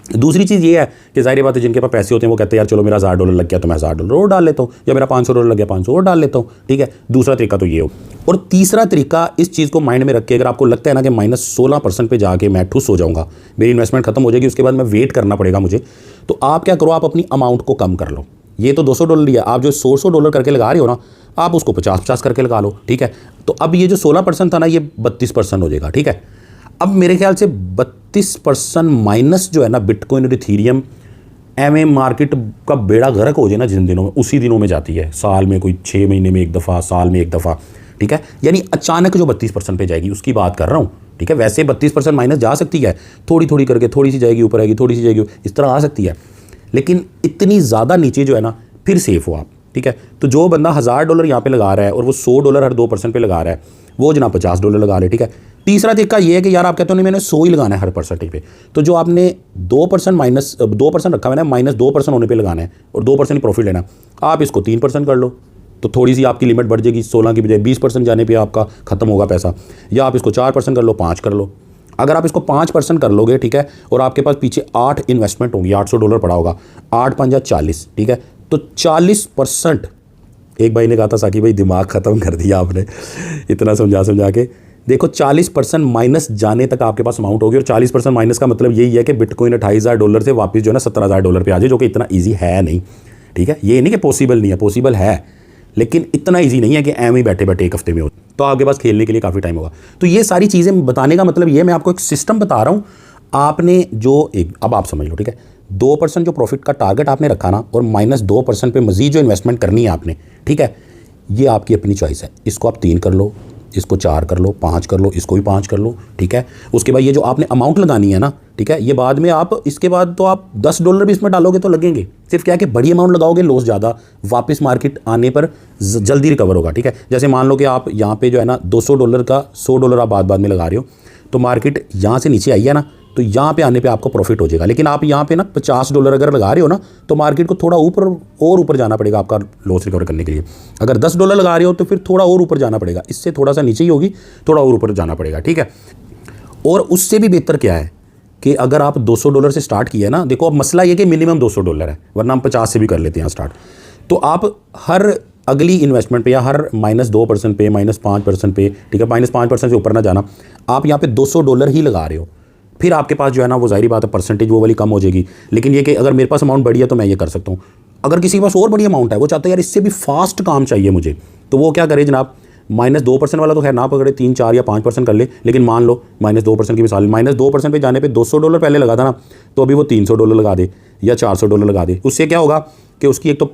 दूसरी चीज़ ये है कि जाहिर बात है जिनके पास पैसे होते हैं वो कहते हैं यार चलो मेरा $1000 लग गया तो मैं $1000 और डाल लेता हूँ, या मेरा $500 लग गया 500 और डाल लेता हूँ, ठीक है। दूसरा तरीका तो ये हो। और तीसरा तरीका, इस चीज़ को माइंड में रख के, अगर आपको लगता है ना कि -16% पे जाके मैं ठुस हो जाऊँगा, मेरी इन्वेस्टमेंट खत्म हो जाएगी, उसके बाद मैं वेट करना पड़ेगा मुझे, तो आप क्या करो, आप अपनी अमाउंट को कम कर लो। ये तो $200 है, आप जो $100 करके लगा रहे हो ना, आप उसको 50 करके लगा लो, ठीक है। तो अब ये जो 16% था ना, ये 32% हो जाएगा, ठीक है। अब मेरे ख्याल से 32% माइनस जो है ना बिटकॉइन और इथीरियम एवं मार्केट का बेड़ा गर्क हो जाए ना जिन दिनों में, उसी दिनों में जाती है, साल में कोई 6 महीने में एक दफ़ा, साल में एक दफ़ा, ठीक है। यानी अचानक जो 32% पे जाएगी उसकी बात कर रहा हूँ, ठीक है। वैसे 32% माइनस जा सकती है, थोड़ी थोड़ी करके, थोड़ी सी जाएगी ऊपर आएगी, थोड़ी सी जाएगी, इस तरह आ सकती है, लेकिन इतनी ज़्यादा नीचे जो है ना फिर सेफ हो आप, ठीक है। तो जो बंदा $1000 यहाँ पे लगा रहा है और वो $100 हर 2% पे लगा रहा है, वो जना $50 लगा ले, ठीक है। तीसरा तरीका ये है कि यार आप कहते हो नहीं मैंने 100 ही लगाना है हर परसेंटेज पे, तो जो आपने 2% रखा हुआ है ना, -2% होने पे लगाना है और 2% प्रॉफिट लेना, आप इसको 3% कर लो, तो थोड़ी सी आपकी लिमिट बढ़ जाएगी, 16 की बजाय 20% जाने पे आपका ख़त्म होगा पैसा। या आप इसको 4% कर लो, 5 कर लो। अगर आप इसको 5% कर लोगे, ठीक है, और आपके पास पीछे 8 इन्वेस्टमेंट होंगी, $800 पड़ा होगा, 8 5 या 40, ठीक है, तो 40%। एक भाई ने कहा था साकी भाई दिमाग ख़त्म कर दिया आपने इतना समझा के। देखो 40% माइनस जाने तक आपके पास अमाउंट होगी, और 40% माइनस का मतलब यही है कि बिटकॉइन $28,000 से वापस जो है ना $17,000 पे आ जाए, जो कि इतना ईजी है नहीं, ठीक है। ये नहीं कि पॉसिबल नहीं है, पॉसिबल है, लेकिन इतना ईजी नहीं है कि एम ही बैठे बैठे एक हफ्ते में हो, तो आपके पास खेलने के लिए काफ़ी टाइम होगा। तो ये सारी चीज़ें बताने का मतलब ये, मैं आपको एक सिस्टम बता रहा हूँ। आपने जो एक, अब आप समझ लो, ठीक है, 2% जो प्रॉफिट का टारगेट आपने रखा ना, और -2% पे मजीद जो इन्वेस्टमेंट करनी है आपने, ठीक है, ये आपकी अपनी चॉइस है। इसको आप 3 कर लो, इसको 4 कर लो, 5 कर लो, इसको भी 5 कर लो, ठीक है। उसके बाद ये जो आपने अमाउंट लगानी है ना, ठीक है, ये बाद में आप, इसके बाद तो आप $10 भी इसमें डालोगे तो लगेंगे, सिर्फ क्या है कि बड़ी अमाउंट लगाओगे, लॉस ज़्यादा, वापस मार्केट आने पर जल्दी रिकवर होगा, ठीक है। जैसे मान लो कि आप यहाँ पे जो है ना $200 का $100 आप बाद में लगा रहे हो, तो मार्केट यहाँ से नीचे आई है ना, तो यहाँ पे आने पे आपको प्रॉफिट हो जाएगा। लेकिन आप यहाँ पे ना $50 अगर लगा रहे हो ना, तो मार्केट को थोड़ा ऊपर और ऊपर जाना पड़ेगा आपका लॉस रिकवर करने के लिए। अगर $10 लगा रहे हो तो फिर थोड़ा और ऊपर जाना पड़ेगा, इससे थोड़ा सा नीचे ही होगी, थोड़ा और ऊपर जाना पड़ेगा, ठीक है। और उससे भी बेहतर क्या है कि अगर आप $200 से स्टार्ट किया ना, देखो अब मसला ये कि मिनिमम $200 है, वरना हम 50 से भी कर लेते हैं स्टार्ट। तो आप हर अगली इन्वेस्टमेंट पे या हर -2% पे, -5% पे, ठीक है, -5% से ऊपर ना जाना, आप यहाँ पे $200 ही लगा रहे हो, फिर आपके पास जो है ना वो जाहिर बात है परसेंटेज वो वाली कम हो जाएगी। लेकिन ये कि अगर मेरे पास अमाउंट बड़ी है तो मैं ये कर सकता हूँ। अगर किसी के पास और बड़ी अमाउंट है, वो चाहता है यार इससे भी फास्ट काम चाहिए मुझे, तो वो क्या करे जनाब, -2% वाला तो खैर ना पकड़े, 3 4 या 5% कर ले। लेकिन मान लो -2% की मिसाल, -2% पे जाने पे $200 पहले लगा था ना, तो अभी वो $300 लगा दे या $400 लगा दे। उससे क्या होगा कि उसकी एक तो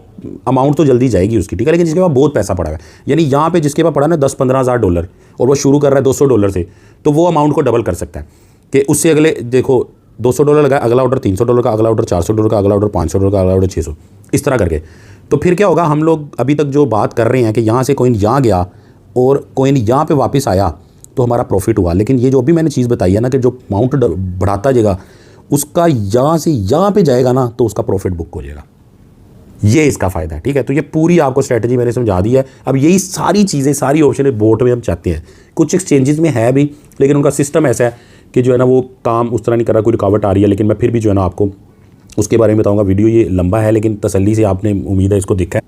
अमाउंट तो जल्दी जाएगी उसकी, ठीक है। लेकिन जिसके पास बहुत पैसा पड़ा है, यानी यहाँ पे जिसके पास पड़ा ना $10-15 हज़ार डॉलर, और वो शुरू कर रहा है $200 से, तो वो अमाउंट को डबल कर सकता है कि उससे अगले, देखो $200 लगा, अगला ऑर्डर $300 का, अगला ऑर्डर $400 का, अगला ऑर्डर $500 का, अगला ऑर्डर $600, इस तरह करके। तो फिर क्या होगा, हम लोग अभी तक जो बात कर रहे हैं कि यहाँ से कॉइन यहाँ गया और कॉइन यहाँ पे वापस आया तो हमारा प्रॉफिट हुआ। लेकिन ये जो अभी मैंने चीज़ बताई है ना कि जो अमाउंट बढ़ाता जाएगा, उसका यहाँ से यहाँ पे जाएगा ना, तो उसका प्रॉफिट बुक हो जाएगा। ये इसका फ़ायदा है, ठीक है। तो ये पूरी आपको स्ट्रैटेजी मैंने समझा दी है। अब यही सारी चीज़ें, सारी ऑप्शन बोट में हम चाहते हैं। कुछ एक्सचेंजेस में है भी, लेकिन उनका सिस्टम ऐसा है कि जो है ना वो काम उस तरह नहीं कर रहा, कोई रुकावट आ रही है। लेकिन मैं फिर भी जो है ना आपको उसके बारे में बताऊँगा। वीडियो ये लंबा है, लेकिन तसल्ली से आपने, उम्मीद है, इसको देखा है।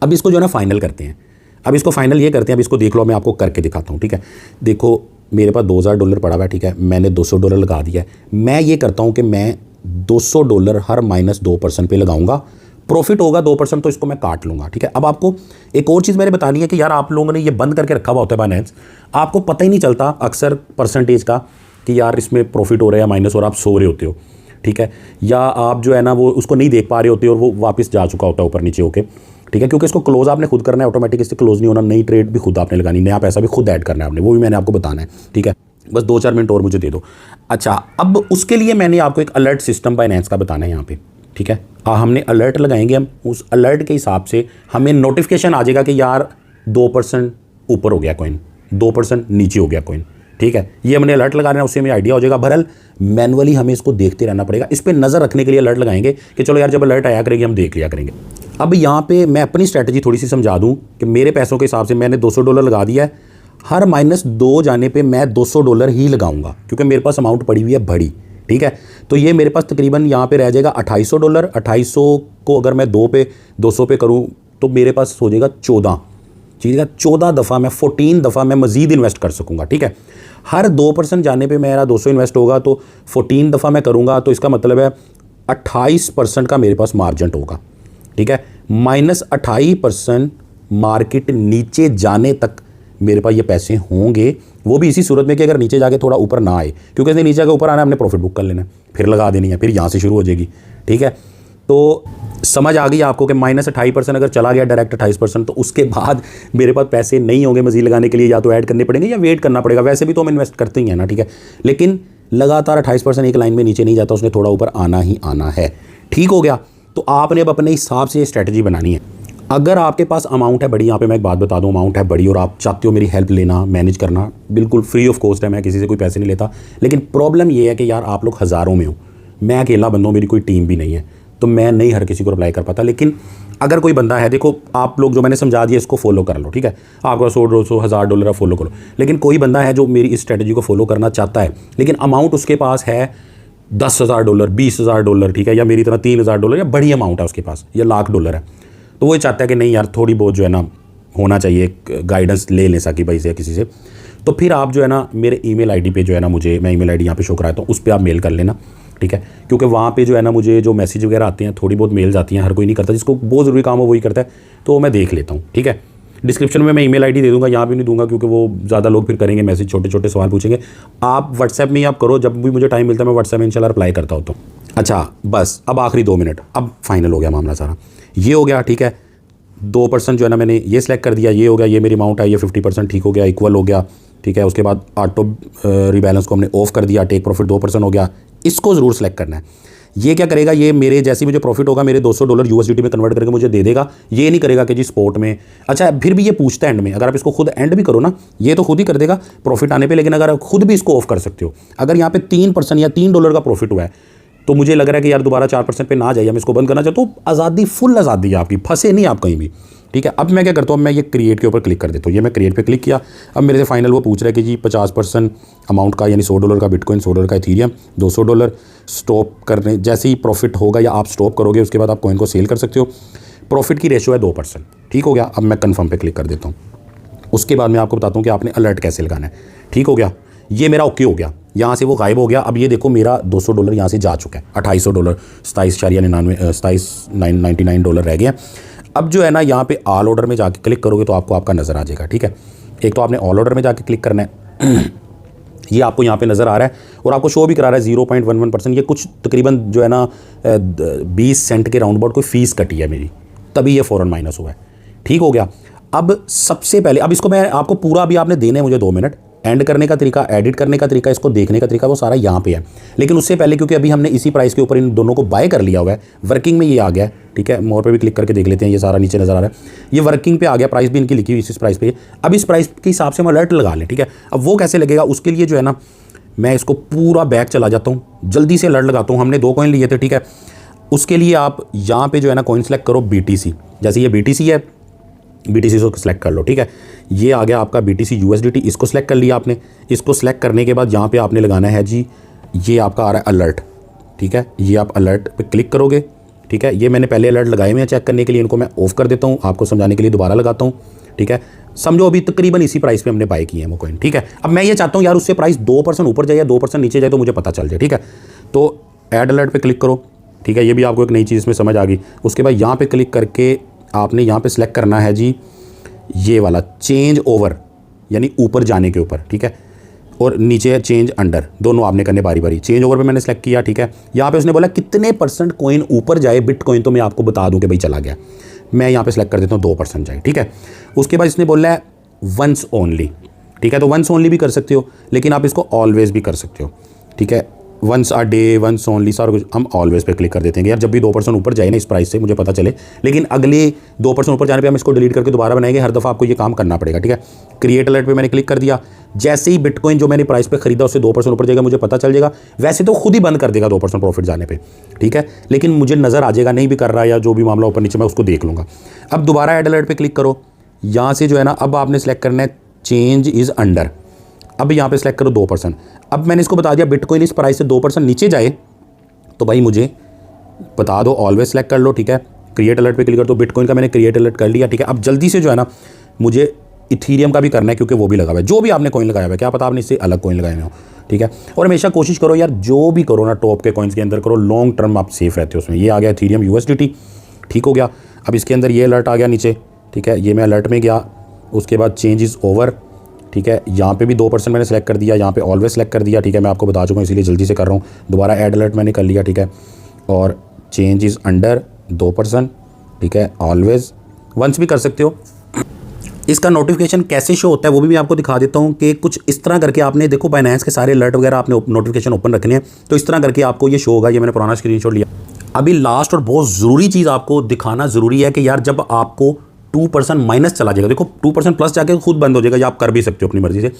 अब इसको जो है ना फाइनल करते हैं। अब इसको फाइनल ये करते हैं, अब इसको देख लो, मैं आपको करके दिखाता हूँ, ठीक है। देखो मेरे पास $2000 पड़ा हुआ है, ठीक है, मैंने $200 लगा दिया है। मैं ये करता हूँ कि मैं $200 हर -2% पे लगाऊंगा, प्रॉफिट होगा 2%, तो इसको मैं काट लूँगा, ठीक है। अब आपको एक और चीज़ मैंने बतानी है कि यार आप लोगों ने ये बंद करके रखा हुआ होता है बाइनेंस, आपको पता ही नहीं चलता अक्सर परसेंटेज का कि यार इसमें प्रॉफिट हो रहा है या माइनस, और आप सो रहे होते हो, ठीक है, या आप जो है ना वो उसको नहीं देख पा रहे होते और वो वापस जा चुका होता है ऊपर नीचे होके, ठीक है। क्योंकि इसको क्लोज आपने खुद करना है, ऑटोमेटिक इससे क्लोज नहीं होना, नई ट्रेड भी खुद आपने लगानी, नया पैसा भी खुद ऐड करना है आपने, वो भी मैंने आपको बताना है, ठीक है। बस 2-4 मिनट और मुझे दे दो। अच्छा, अब उसके लिए मैंने आपको एक अलर्ट सिस्टम बाइनेंस का बताना है यहाँ पे, ठीक है। हमने अलर्ट लगाएंगे, हम उस अलर्ट के हिसाब से हमें नोटिफिकेशन आ जाएगा कि यार 2% ऊपर हो गया कॉइन, 2% नीचे हो गया कॉइन, ठीक है। ये हमने अलर्ट लगाना है, उससे हमें आइडिया हो जाएगा। बहरहाल मैनुअली हमें इसको देखते रहना पड़ेगा, इस पर नज़र रखने के लिए अलर्ट लगाएंगे कि चलो यार जब अलर्ट आया करेगी हम देख लिया करेंगे। अब यहाँ पे मैं अपनी स्ट्रैटेजी थोड़ी सी समझा दूँ कि मेरे पैसों के हिसाब से मैंने $200 लगा दिया है, हर -2 जाने पे मैं $200 ही लगाऊंगा, क्योंकि मेरे पास अमाउंट पड़ी हुई है बड़ी, ठीक है। तो ये मेरे पास तकरीबन यहाँ पे रह जाएगा $2800। 2800 को अगर मैं 200 पे करूँ तो मेरे पास हो जाएगा 14, ठीक है। 14 दफ़ा मैं 14 दफ़ा मैं मज़ीद इन्वेस्ट कर सकूँगा, ठीक है। हर 2% जाने पे मेरा 200 इन्वेस्ट होगा, तो 14 दफ़ा मैं करूँगा, तो इसका मतलब है 28% का मेरे पास मार्जिन होगा, ठीक है। -28% मार्केट नीचे जाने तक मेरे पास ये पैसे होंगे, वो भी इसी सूरत में कि अगर नीचे जाके थोड़ा ऊपर ना आए, क्योंकि इसने नीचे जाके ऊपर आना है, हमने प्रॉफिट बुक कर लेना है, फिर लगा देनी है, फिर यहाँ से शुरू हो जाएगी, ठीक है। तो समझ आ गई आपको कि -28% अगर चला गया डायरेक्ट 28%, तो उसके बाद मेरे पास पैसे नहीं होंगे मजीद लगाने के लिए, या तो ऐड करने पड़ेंगे या वेट करना पड़ेगा। वैसे भी तो हम इन्वेस्ट करते ही हैं ना, ठीक है, लेकिन लगातार 28% एक लाइन में नीचे नहीं जाता, उसने थोड़ा ऊपर आना ही आना है। ठीक हो गया। तो आपने अब अपने हिसाब से स्ट्रैटेजी बनानी है। अगर आपके पास अमाउंट है बड़ी, यहाँ पे मैं एक बात बता दूँ, अमाउंट है बड़ी और आप चाहते हो मेरी हेल्प लेना, मैनेज करना, बिल्कुल फ्री ऑफ कॉस्ट है, मैं किसी से कोई पैसे नहीं लेता। लेकिन प्रॉब्लम ये है कि यार आप लोग हज़ारों में हो, मैं अकेला बंदा हूँ, मेरी कोई टीम भी नहीं है, तो मैं नहीं हर किसी को रिप्लाई कर पाता। लेकिन अगर कोई बंदा है, देखो आप लोग जो मैंने समझा दिया इसको फॉलो कर लो, ठीक है, आपका $100, $200, $1000 आप फॉलो करो। लेकिन कोई बंदा है जो मेरी इस स्ट्रेटजी को फॉलो करना चाहता है, लेकिन अमाउंट उसके पास है $10,000, $20,000, ठीक है, या मेरी तरह $3,000 या बड़ी अमाउंट है उसके पास, या $1,00,000 है, तो वो चाहता है कि नहीं यार थोड़ी बहुत जो है ना होना चाहिए, गाइडेंस ले लें साकी भाई से, किसी से। तो फिर आप जो है ना मेरे ईमेल आईडी पे जो है ना, मुझे, मैं ईमेल आईडी यहाँ पे शो कराता हूँ, उस पर आप मेल कर लेना, ठीक है, क्योंकि वहाँ पे जो है ना मुझे जो मैसेज वगैरह आते हैं, थोड़ी बहुत मेल्स आती हैं, हर कोई नहीं करता, जिसको बहुत ज़रूरी काम हो वही करता है, तो मैं देख लेता हूँ, ठीक है। डिस्क्रिप्शन में मैं ईमेल आईडी दे दूँगा, यहाँ भी नहीं दूंगा क्योंकि वो ज़्यादा लोग फिर करेंगे मैसेज, छोटे छोटे सवाल पूछेंगे। आप व्हाट्सएप में ही आप करो, जब भी मुझे टाइम मिलता है मैं व्हाट्सएप में इंशाल्लाह रिप्लाई करता होता हूँ। अच्छा बस अब आखिरी 2 मिनट, अब फाइनल हो गया मामला सारा, ये हो गया, ठीक है। 2% जो है ना मैंने ये सिलेक्ट कर दिया, ये हो गया, ये मेरी अमाउंट है, ये 50% ठीक हो गया, इक्वल हो गया, ठीक है। उसके बाद ऑटो रिबैलेंस को हमने ऑफ कर दिया, टेक प्रॉफिट 2% हो गया, इसको ज़रूर सेलेक्ट करना है। ये क्या करेगा, ये मेरे जैसे मुझे प्रॉफिट होगा मेरे $200 USDT में कन्वर्ट करके मुझे दे देगा। ये नहीं करेगा कि जी स्पॉट में, अच्छा फिर भी ये पूछता है एंड में, अगर आप इसको खुद एंड भी करो ना, ये तो खुद ही कर देगा प्रॉफिट आने पे, लेकिन अगर आप खुद भी इसको ऑफ कर सकते हो, अगर यहाँ पे 3% या $3 का प्रॉफिट हुआ है, तो मुझे लग रहा है कि यार दोबारा 4% पे ना जाइए, मैं इसको बंद करना चाहता हूँ। आज़ादी, फुल आज़ादी है आपकी, फंसे नहीं आप कहीं भी, ठीक है। अब मैं क्या करता हूँ, मैं ये क्रिएट के ऊपर क्लिक कर देता हूँ, ये मैं क्रिएट पे क्लिक किया। अब मेरे से फाइनल वो पूछ रहा है कि जी 50% अमाउंट का, यानी $100 का बिटकॉइन, $100 का इथीरियम, $200 स्टॉप करने, जैसे ही प्रॉफिट होगा या आप स्टॉप करोगे उसके बाद आप कॉइन को सेल कर सकते हो। प्रॉफिट की रेशो है 2%, ठीक हो गया। अब मैं कन्फर्म पे क्लिक कर देता हूँ। उसके बाद मैं आपको बताता हूँ कि आपने अलर्ट कैसे लगाना है, ठीक हो गया। ये मेरा ओके हो गया, यहाँ से वो गायब हो गया। अब ये देखो मेरा $200 यहाँ से जा चुका है, $2800, 27.99 रह गया। अब जो है ना यहाँ पे ऑल ऑर्डर में जाके क्लिक करोगे तो आपको आपका नज़र आ जाएगा, ठीक है। एक तो आपने ऑल ऑर्डर में जाके क्लिक करना है ये आपको यहाँ पे नज़र आ रहा है और आपको शो भी करा रहा है 0.11%। ये कुछ तकरीबन जो है ना 20 सेंट के राउंड अबाउट कोई फ़ीस कटी है मेरी, तभी ये फ़ौरन माइनस हुआ है, ठीक हो गया। अब सबसे पहले, अब इसको मैं आपको पूरा अभी आपने देने मुझे 2 मिनट, एंड करने का तरीका, एडिट करने का तरीका, इसको देखने का तरीका, वो सारा यहाँ पे है। लेकिन उससे पहले क्योंकि अभी हमने इसी प्राइस के ऊपर इन दोनों को बाय कर लिया हुआ है, वर्किंग में ये आ गया है, ठीक है। मोर पे भी क्लिक करके देख लेते हैं, ये सारा नीचे नज़र आ रहा है, ये वर्किंग पे आ गया, प्राइस भी इनकी लिखी हुई इस प्राइस पे। अब इस प्राइस के हिसाब से हम अलर्ट लगा लें, ठीक है। अब वो कैसे लगेगा, उसके लिए जो है ना मैं इसको पूरा बैक चला जाता हूँ, जल्दी से अलर्ट लगाता हूँ। हमने 2 कॉइन लिए थे, ठीक है। उसके लिए आप यहाँ पे जो है ना कॉइन सेलेक्ट करो BTC, जैसे ये BTC है, BTC को सिलेक्ट कर लो, ठीक है। ये आ गया आपका BTC USDT, इसको सिलेक्ट कर लिया आपने। इसको सिलेक्ट करने के बाद यहाँ पे आपने लगाना है जी, ये आपका आ रहा है अलर्ट, ठीक है। ये आप अलर्ट पे क्लिक करोगे, ठीक है। ये मैंने पहले अलर्ट लगाए हुए हैं चेक करने के लिए, इनको मैं ऑफ कर देता हूँ, आपको समझाने के लिए दोबारा लगाता हूँ, ठीक है। समझो अभी तकरीबन इसी प्राइस पे हमने बाय किए हैं वो कॉइन, ठीक है। अब मैं ये चाहता हूँ यार उससे प्राइस 2% ऊपर जाए या 2% नीचे जाए तो मुझे पता चल जाए, ठीक है। तो ऐड अलर्ट पे क्लिक करो, ठीक है। ये भी आपको एक नई चीज़ इसमें समझ आ गई। उसके बाद यहाँ पे क्लिक करके आपने यहाँ पे सिलेक्ट करना है जी ये वाला चेंज ओवर, यानी ऊपर जाने के ऊपर, ठीक है। और नीचे है चेंज अंडर, दोनों आपने करने बारी बारी। चेंज ओवर पे मैंने सेलेक्ट किया, ठीक है। यहाँ पे उसने बोला कितने % कॉइन ऊपर जाए बिटकॉइन, तो मैं आपको बता दूं कि भाई चला गया। मैं यहाँ पे सेलेक्ट कर देता हूँ 2% जाए, ठीक है। उसके बाद इसने बोला है वंस ओनली, ठीक है। तो वंस ओनली भी कर सकते हो, लेकिन आप इसको ऑलवेज भी कर सकते हो, ठीक है। Once a day, once only, सारा कुछ हम ऑलवेज पे क्लिक कर देते हैं यार, जब भी 2% ऊपर जाए ना इस प्राइस से मुझे पता चले। लेकिन अगले 2% ऊपर जाने पे हम इसको डिलीट करके दोबारा बनाएंगे, हर दफ़ा आपको ये काम करना पड़ेगा, ठीक है। क्रिएट अलर्ट पे मैंने क्लिक कर दिया, जैसे ही बिटकॉइन जो मैंने प्राइस पे खरीदा उससे 2% ऊपर जाएगा मुझे पता चल जाएगा। वैसे तो खुद ही बंद कर देगा 2% प्रॉफिट जाने पे, ठीक है, लेकिन मुझे नज़र आ जाएगा, नहीं भी कर रहा या जो भी मामला ऊपर नीचे मैं उसको देख लूँगा। अब दोबारा ऐड अलर्ट पे क्लिक करो, यहाँ से जो है ना अब आपने सेलेक्ट करना है चेंज इज़ अंडर। अब यहाँ पे सेलेक्ट करो 2%। अब मैंने इसको बता दिया बिटकॉइन इस प्राइस से 2% नीचे जाए तो भाई मुझे बता दो, ऑलवेज सेलेक्ट कर लो, ठीक है। क्रिएट अलर्ट पे क्लिक कर दो, बिटकॉइन का मैंने क्रिएट अलर्ट कर लिया, ठीक है। अब जल्दी से जो है ना मुझे इथीरियम का भी करना है क्योंकि वो भी लगा हुआ है। जो भी आपने कॉइन लगाया हुआ है, क्या पता आपने इससे अलग कॉइन लगाए हुए हो, ठीक है। और हमेशा कोशिश करो यार जो भी करो ना टॉप के कॉइन्स के अंदर करो, लॉन्ग टर्म आप सेफ रहते हो उसमें। ये आ गया इथीरियम USDT, ठीक हो गया। अब इसके अंदर ये अलर्ट आ गया नीचे, ठीक है। ये मैं अलर्ट में गया, उसके बाद चेंज इज़ ओवर, ठीक है। यहाँ पे भी 2% मैंने सेलेक्ट कर दिया, यहाँ पे ऑलवेज सेलेक्ट कर दिया, ठीक है। मैं आपको बता चुका हूँ इसीलिए जल्दी से कर रहा हूँ। दोबारा ऐड अलर्ट मैंने कर लिया, ठीक है। और चेंज इज़ अंडर 2%, ठीक है, ऑलवेज वंस भी कर सकते हो। इसका नोटिफिकेशन कैसे शो होता है वो भी मैं आपको दिखा देता हूँ कि कुछ इस तरह करके आपने देखो बाइनेंस के सारे अलर्ट वगैरह आपने नोटिफिकेशन ओपन रखने हैं, तो इस तरह करके आपको ये शो होगा। ये मैंने पुराना स्क्रीनशॉट लिया। अभी लास्ट और बहुत ज़रूरी चीज़ आपको दिखाना ज़रूरी है कि यार जब आपको 2% माइनस चला जाएगा, देखो 2% प्लस जाके खुद बंद हो जाएगा, या आप कर भी सकते हो अपनी मर्जी से,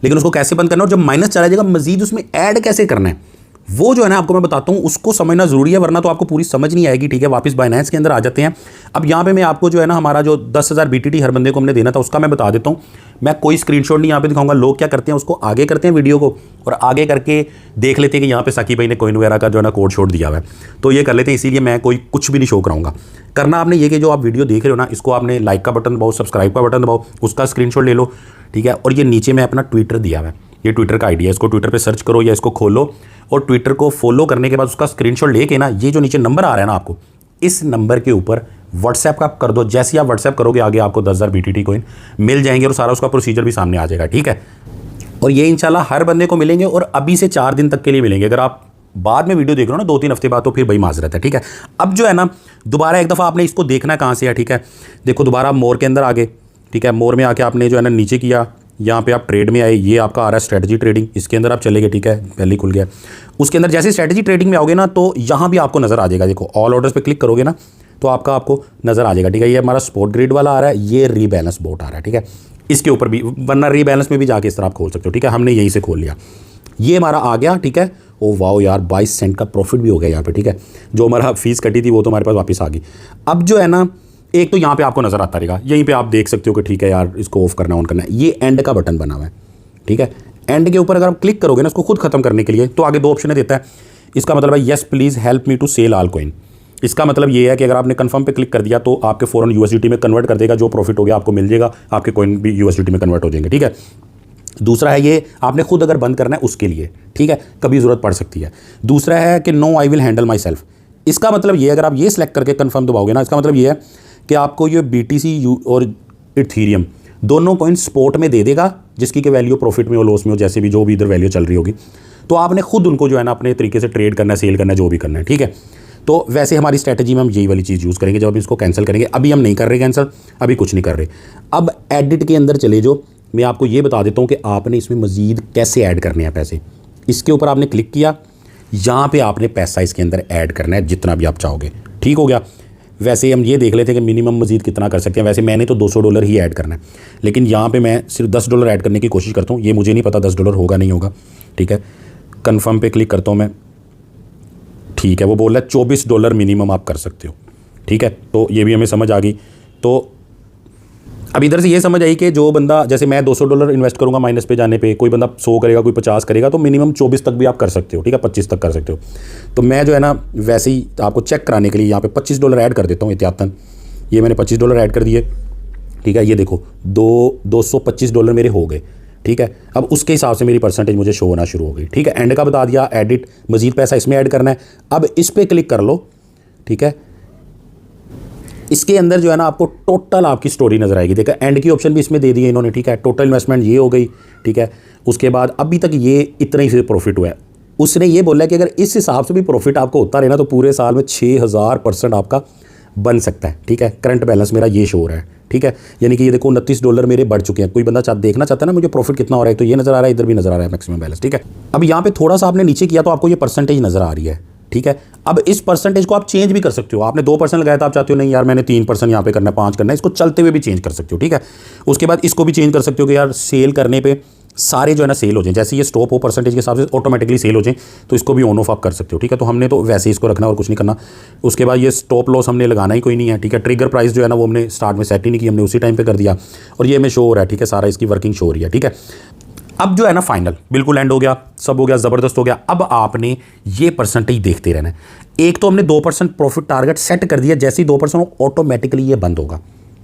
लेकिन उसको कैसे बंद करना है और जब माइनस चला जाएगा मजीद उसमें ऐड कैसे करना है वो जो है ना आपको मैं बताता हूँ, उसको समझना ज़रूरी है, वरना तो आपको पूरी समझ नहीं आएगी। ठीक है, वापस बाइनेंस के अंदर आ जाते हैं। अब यहाँ पे मैं आपको जो है ना हमारा जो 10,000 BTT हर बंदे को हमने देना था उसका मैं बता देता हूँ। मैं कोई स्क्रीनशॉट नहीं यहाँ पे दिखाऊंगा। लोग क्या करते हैं उसको आगे करते हैं वीडियो को और आगे करके देख लेते हैं कि यहाँ पे साकी भाई ने कॉइन वगैरह का जो है ना कोड शोड दिया हुआ है, तो ये कर लेते हैं। इसीलिए मैं कोई कुछ भी नहीं शो कराऊंगा। करना आपने ये कि जो आप वीडियो देख रहे हो ना, इसको आपने लाइक का बटन दबाओ, सब्सक्राइब का बटन दबाओ, उसका स्क्रीनशॉट ले लो। ठीक है, और ये नीचे मैं अपना ट्विटर दिया हुआ है, ये ट्विटर का आईडी है, इसको ट्विटर पे सर्च करो या इसको खोलो और ट्विटर को फॉलो करने के बाद उसका स्क्रीनशॉट लेके ना, ये जो नीचे नंबर आ रहा है ना आपको, इस नंबर के ऊपर व्हाट्सएप का कर दो। जैसे ही आप व्हाट्सएप करोगे आगे आपको 10,000 BTT कॉइन मिल जाएंगे और सारा उसका प्रोसीजर भी सामने आ जाएगा। ठीक है, और ये इंशाल्लाह हर बंदे को मिलेंगे और अभी से 4 दिन तक के लिए मिलेंगे। अगर आप बाद में वीडियो देख रहे हो ना 2-3 हफ्ते बाद, तो फिर भाई माजरत है। ठीक है, अब जो है ना दोबारा एक दफ़ा आपने इसको देखना कहाँ से है। ठीक है, देखो दोबारा मोर के अंदर आ गए। ठीक है, मोर में आके आपने जो है ना नीचे किया, यहाँ पे आप ट्रेड में आए, ये आपका आ रहा है स्ट्रेटजी ट्रेडिंग, इसके अंदर आप चले गए। ठीक है, पहले ही खुल गया। उसके अंदर जैसे स्ट्रेटजी ट्रेडिंग में आओगे ना तो यहाँ भी आपको नज़र आ जाएगा। देखो ऑल ऑर्डर्स पे क्लिक करोगे ना तो आपको नज़र आ जाएगा। ठीक है, ये हमारा स्पॉट ग्रिड वाला आ रहा है, ये रीबैलेंस बोट आ रहा है। ठीक है, इसके ऊपर भी, वरना रीबैलेंस में भी जाके इस तरह आप खोल सकते हो। ठीक है, हमने यहीं से खोल लिया, ये हमारा आ गया। ठीक है, ओ वाओ यार 22 सेंट का प्रॉफिट भी हो गया यहाँ पे। ठीक है, जो हमारा फीस कटी थी वो तो हमारे पास वापस आ गई। अब जो है ना एक तो यहाँ पे आपको नज़र आता रहेगा, यहीं पे आप देख सकते हो कि ठीक है यार इसको ऑफ करना ऑन करना है। ये एंड का बटन बना हुआ है। ठीक है, एंड के ऊपर अगर आप क्लिक करोगे ना इसको खुद खत्म करने के लिए, तो आगे 2 ऑप्शन देता है। इसका मतलब है yes please help me to sell all coin. इसका मतलब ये है कि अगर आपने कन्फर्म पे क्लिक कर दिया तो आपके फ़ौरन USDT में कन्वर्ट कर देगा, जो प्रॉफिट हो गया आपको मिल जाएगा, आपके कॉइन भी USDT में कन्वर्ट हो जाएंगे। ठीक है, दूसरा है ये आपने खुद अगर बंद करना है उसके लिए। ठीक है, कभी ज़रूरत पड़ सकती है। दूसरा है कि no I will handle myself. इसका मतलब ये अगर आप ये सिलेक्ट करके कन्फर्म दबाओगे ना, इसका मतलब ये है कि आपको ये BTC और इथेरियम दोनों कॉइन स्पॉट में दे देगा, जिसकी कि वैल्यू प्रॉफिट में हो लॉस में हो, जैसे भी जो भी इधर वैल्यू चल रही होगी, तो आपने खुद उनको जो है ना अपने तरीके से ट्रेड करना है, सेल करना है, जो भी करना है। ठीक है, तो वैसे हमारी स्ट्रैटेजी में हम यही वाली चीज़ यूज़ करेंगे जब हम इसको कैंसिल करेंगे। अभी हम नहीं कर रहे कैंसिल, अभी कुछ नहीं कर रहे। अब एडिट के अंदर चले जो, मैं आपको ये बता देता हूँ कि आपने इसमें मज़ीद कैसे ऐड करने हैं पैसे। इसके ऊपर आपने क्लिक किया, यहाँ पे आपने पैसा इसके अंदर ऐड करना है जितना भी आप चाहोगे। ठीक हो गया। वैसे हम ये देख लेते हैं कि मिनिमम मज़ीद कितना कर सकते हैं। वैसे मैंने तो $200 ही ऐड करना है, लेकिन यहाँ पे मैं सिर्फ $10 ऐड करने की कोशिश करता हूँ। ये मुझे नहीं पता $10 होगा नहीं होगा। ठीक है, कन्फर्म पे क्लिक करता हूँ मैं। ठीक है, वो बोल रहा है $24 मिनिमम आप कर सकते हो। ठीक है, तो ये भी हमें समझ आ गई। तो अब इधर से ये समझ आई कि जो बंदा, जैसे मैं $200 इन्वेस्ट करूंगा माइनस पे जाने पे, कोई बंदा 100 करेगा, कोई 50 करेगा, तो मिनिमम 24 तक भी आप कर सकते हो। ठीक है, 25 तक कर सकते हो। तो मैं जो है ना वैसे ही आपको चेक कराने के लिए यहाँ पे $25 ऐड कर देता हूँ एहतियातन। ये मैंने $25 ऐड कर दिए। ठीक है, ये देखो $225 मेरे हो गए। ठीक है, अब उसके हिसाब से मेरी परसेंटेज मुझे शो होना शुरू हो गई। ठीक है, एंड का बता दिया, एडिट, मजीद पैसा इसमें ऐड करना है। अब इस पर क्लिक कर लो। ठीक है, इसके अंदर जो है ना आपको टोटल आपकी स्टोरी नज़र आएगी। देखा, एंड की ऑप्शन भी इसमें दे दी है इन्होंने। ठीक है, टोटल इन्वेस्टमेंट ये हो गई। ठीक है, उसके बाद अभी तक ये इतना ही से प्रॉफिट हुआ है। उसने ये बोला कि अगर इस हिसाब से भी प्रॉफिट आपको होता रहे ना तो पूरे साल में 6000% आपका बन सकता है। ठीक है, करंट बैलेंस मेरा ये शो हो रहा है। ठीक है, यानी कि ये देखो $29 मेरे बढ़ चुके हैं। कोई बंदा देखना चाहता है ना मुझे प्रॉफिट कितना हो रहा है, तो ये नज़र आ रहा है, इधर भी नज़र आ रहा है मैक्सिमम बैलेंस। ठीक है, अब यहाँ पे थोड़ा सा आपने नीचे किया तो आपको ये परसेंटेज नज़र आ रही है। ठीक है, अब इस परसेंटेज को आप चेंज भी कर सकते हो। आपने 2% लगाया था, आप चाहते हो नहीं यार मैंने 3% यहाँ पे करना है, 5 करना है, इसको चलते हुए भी चेंज कर सकते हो। ठीक है, उसके बाद इसको भी चेंज कर सकते हो कि यार सेल करने पे सारे जो है ना सेल हो जाए, जैसे ये स्टॉप हो परसेंटेज के हिसाब से ऑटोमेटिकली सेल हो जाए, तो इसको भी ऑन ऑफ आप कर सकते हो। ठीक है, तो हमने तो वैसे इसको रखना और कुछ नहीं करना। उसके बाद ये स्टॉप लॉस हमने लगाना ही कोई नहीं है। ठीक है, ट्रिगर प्राइस जो है ना वो हमने स्टार्ट में सेट ही नहीं की, हमने उसी टाइम पे कर दिया और ये हमें शो हो रहा है। ठीक है, सारा इसकी वर्किंग शो हो रही है। ठीक है, अब जो है ना फाइनल बिल्कुल एंड हो गया, सब हो गया, ज़बरदस्त हो गया। अब आपने ये परसेंटेज देखते रहना है। एक तो हमने 2% प्रॉफिट टारगेट सेट कर दिया, जैसे ही 2% ऑटोमेटिकली ये बंद होगा।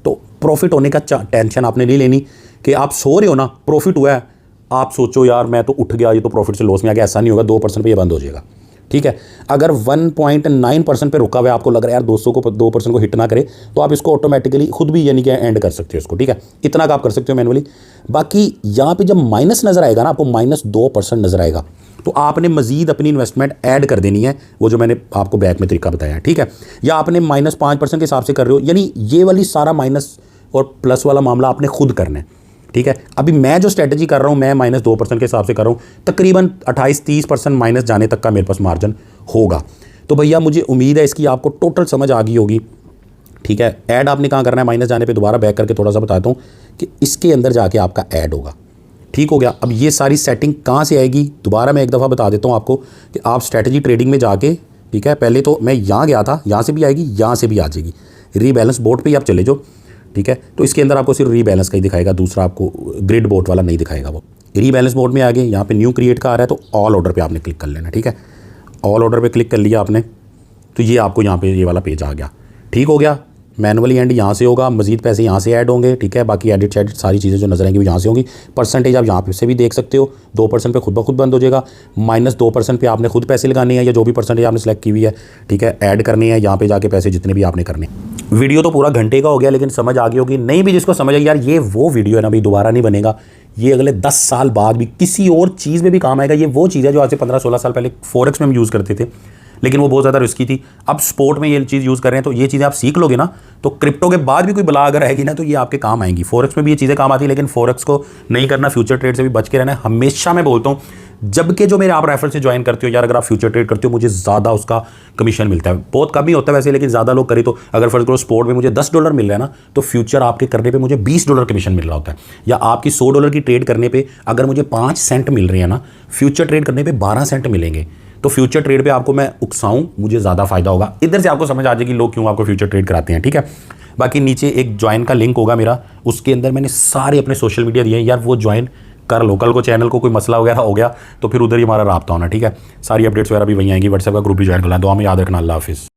तो प्रॉफिट होने का टेंशन आपने नहीं लेनी कि आप सो रहे हो ना, प्रॉफिट हुआ है, आप सोचो यार मैं तो उठ गया, ये तो प्रॉफिट से लॉस में आ गया, ऐसा नहीं होगा। 2% पे ये बंद हो जाएगा। ठीक है। अगर 1.9% पे रुका हुआ है, आपको लग रहा है यार 200 को 2% को हिट ना करे, तो आप इसको ऑटोमेटिकली खुद भी यानी कि एंड कर सकते हो इसको, ठीक है। इतना का आप कर सकते हो मैनुअली। बाकी यहाँ पे जब माइनस नज़र आएगा ना, आपको -2% नज़र आएगा, तो आपने मजीद अपनी इन्वेस्टमेंट ऐड कर देनी है, वो जो मैंने आपको बैक में तरीका बताया है, ठीक है। या आपने -5% के हिसाब से कर रहे हो, यानी ये वाली सारा माइनस और प्लस वाला मामला आपने खुद करना है, ठीक है। अभी मैं जो स्ट्रेटजी कर रहा हूँ, मैं -2% के हिसाब से कर रहा हूँ, तकरीबन 28-30% माइनस जाने तक का मेरे पास मार्जिन होगा। तो भैया मुझे उम्मीद है इसकी आपको टोटल समझ आ गई होगी, ठीक है। ऐड आपने कहाँ करना है, माइनस जाने पे दोबारा बैक करके थोड़ा सा बताता हूँ कि इसके अंदर जाके आपका ऐड होगा, ठीक हो गया। अब ये सारी सेटिंग कहाँ से आएगी, दोबारा मैं एक दफ़ा बता देता हूँ आपको कि आप स्ट्रेटजी ट्रेडिंग में जाके, ठीक है, पहले तो मैं यहाँ गया था, यहाँ से भी आएगी, यहाँ से भी आ जाएगी। रीबैलेंस बोर्ड पे ही आप चले जाओ, ठीक है। तो इसके अंदर आपको सिर्फ रीबैलेंस का ही दिखाएगा, दूसरा आपको ग्रिड बोर्ड वाला नहीं दिखाएगा। वो रीबैलेंस बोर्ड में आ गए, यहाँ पे न्यू क्रिएट का आ रहा है, तो ऑल ऑर्डर पे आपने क्लिक कर लेना, ठीक है। ऑल ऑर्डर पे क्लिक कर लिया आपने, तो ये आपको यहाँ पे ये वाला पेज आ गया, ठीक हो गया। मैनुअली एंड यहाँ से होगा, मजीद पैसे यहाँ से ऐड होंगे, ठीक है। बाकी एडिट शेडिट सारी चीज़ें जो नजर आएंगी वो यहाँ से होंगी। परसेंटेज आप यहाँ पे से भी देख सकते हो, 2% पे खुद ब खुद बंद हो जाएगा। -2% पे आपने खुद पैसे लगाने हैं, या जो भी परसेंटेज आपने सेलेक्ट की हुई है, ठीक है, ऐड करनी है यहाँ पे जाके पैसे जितने भी आपने करने। वीडियो तो पूरा घंटे का हो गया, लेकिन समझ आ गई होगी। नहीं भी जिसको समझ आई यार ये वो वीडियो है ना भाई, दोबारा नहीं बनेगा, ये अगले 10 साल बाद भी किसी और चीज़ में भी काम आएगा। ये वो चीज़ है जो आज से 15-16 साल पहले फॉरेक्स में हम यूज़ करते थे, लेकिन वो बहुत ज़्यादा रिस्की थी। अब स्पोर्ट में ये चीज़ यूज़ कर रहे हैं, तो ये चीज़ें आप सीख लोगे ना, तो क्रिप्टो के बाद भी कोई बला अगर आएगी ना, तो ये आपके काम आएंगी। फॉरेक्स में भी ये चीज़ें काम आती है, लेकिन फॉरेक्स को नहीं करना, फ्यूचर ट्रेड से भी बच के रहना है। हमेशा मैं बोलता हूँ, जबकि जो मेरे आप रेफरल से ज्वाइन करते हो यार, अगर आप फ्यूचर ट्रेड करते हो, मुझे ज़्यादा उसका कमीशन मिलता है। बहुत कम ही होता है वैसे, लेकिन ज़्यादा लोग करें तो अगर फर्स्ट करो स्पोर्ट में मुझे $10 मिल रहा है ना, तो फ्यूचर आपके करने पे मुझे $20 कमीशन मिल रहा होता है। या आपकी $100 की ट्रेड करने पे अगर मुझे 5 सेंट मिल रहे हैं ना, फ्यूचर ट्रेड करने पे 12 सेंट मिलेंगे। तो फ्यूचर ट्रेड पे आपको मैं उकसाऊं, मुझे ज़्यादा फायदा होगा। इधर से आपको समझ आ जाएगी लोग क्यों आपको फ्यूचर ट्रेड कराते हैं, ठीक है। बाकी नीचे एक ज्वाइन का लिंक होगा मेरा, उसके अंदर मैंने सारे अपने सोशल मीडिया दिए हैं यार, वो ज्वाइन कर लो। कल को चैनल को कोई मसला वगैरह हो गया तो फिर उधर ही हमारा राब्ता होना, ठीक है। सारी अपडेट्स वगैरह भी वहीं आएंगी। व्हाट्सएप का ग्रुप भी ज्वाइन करना। दुआ में याद रखना। अल्लाह हाफिज़।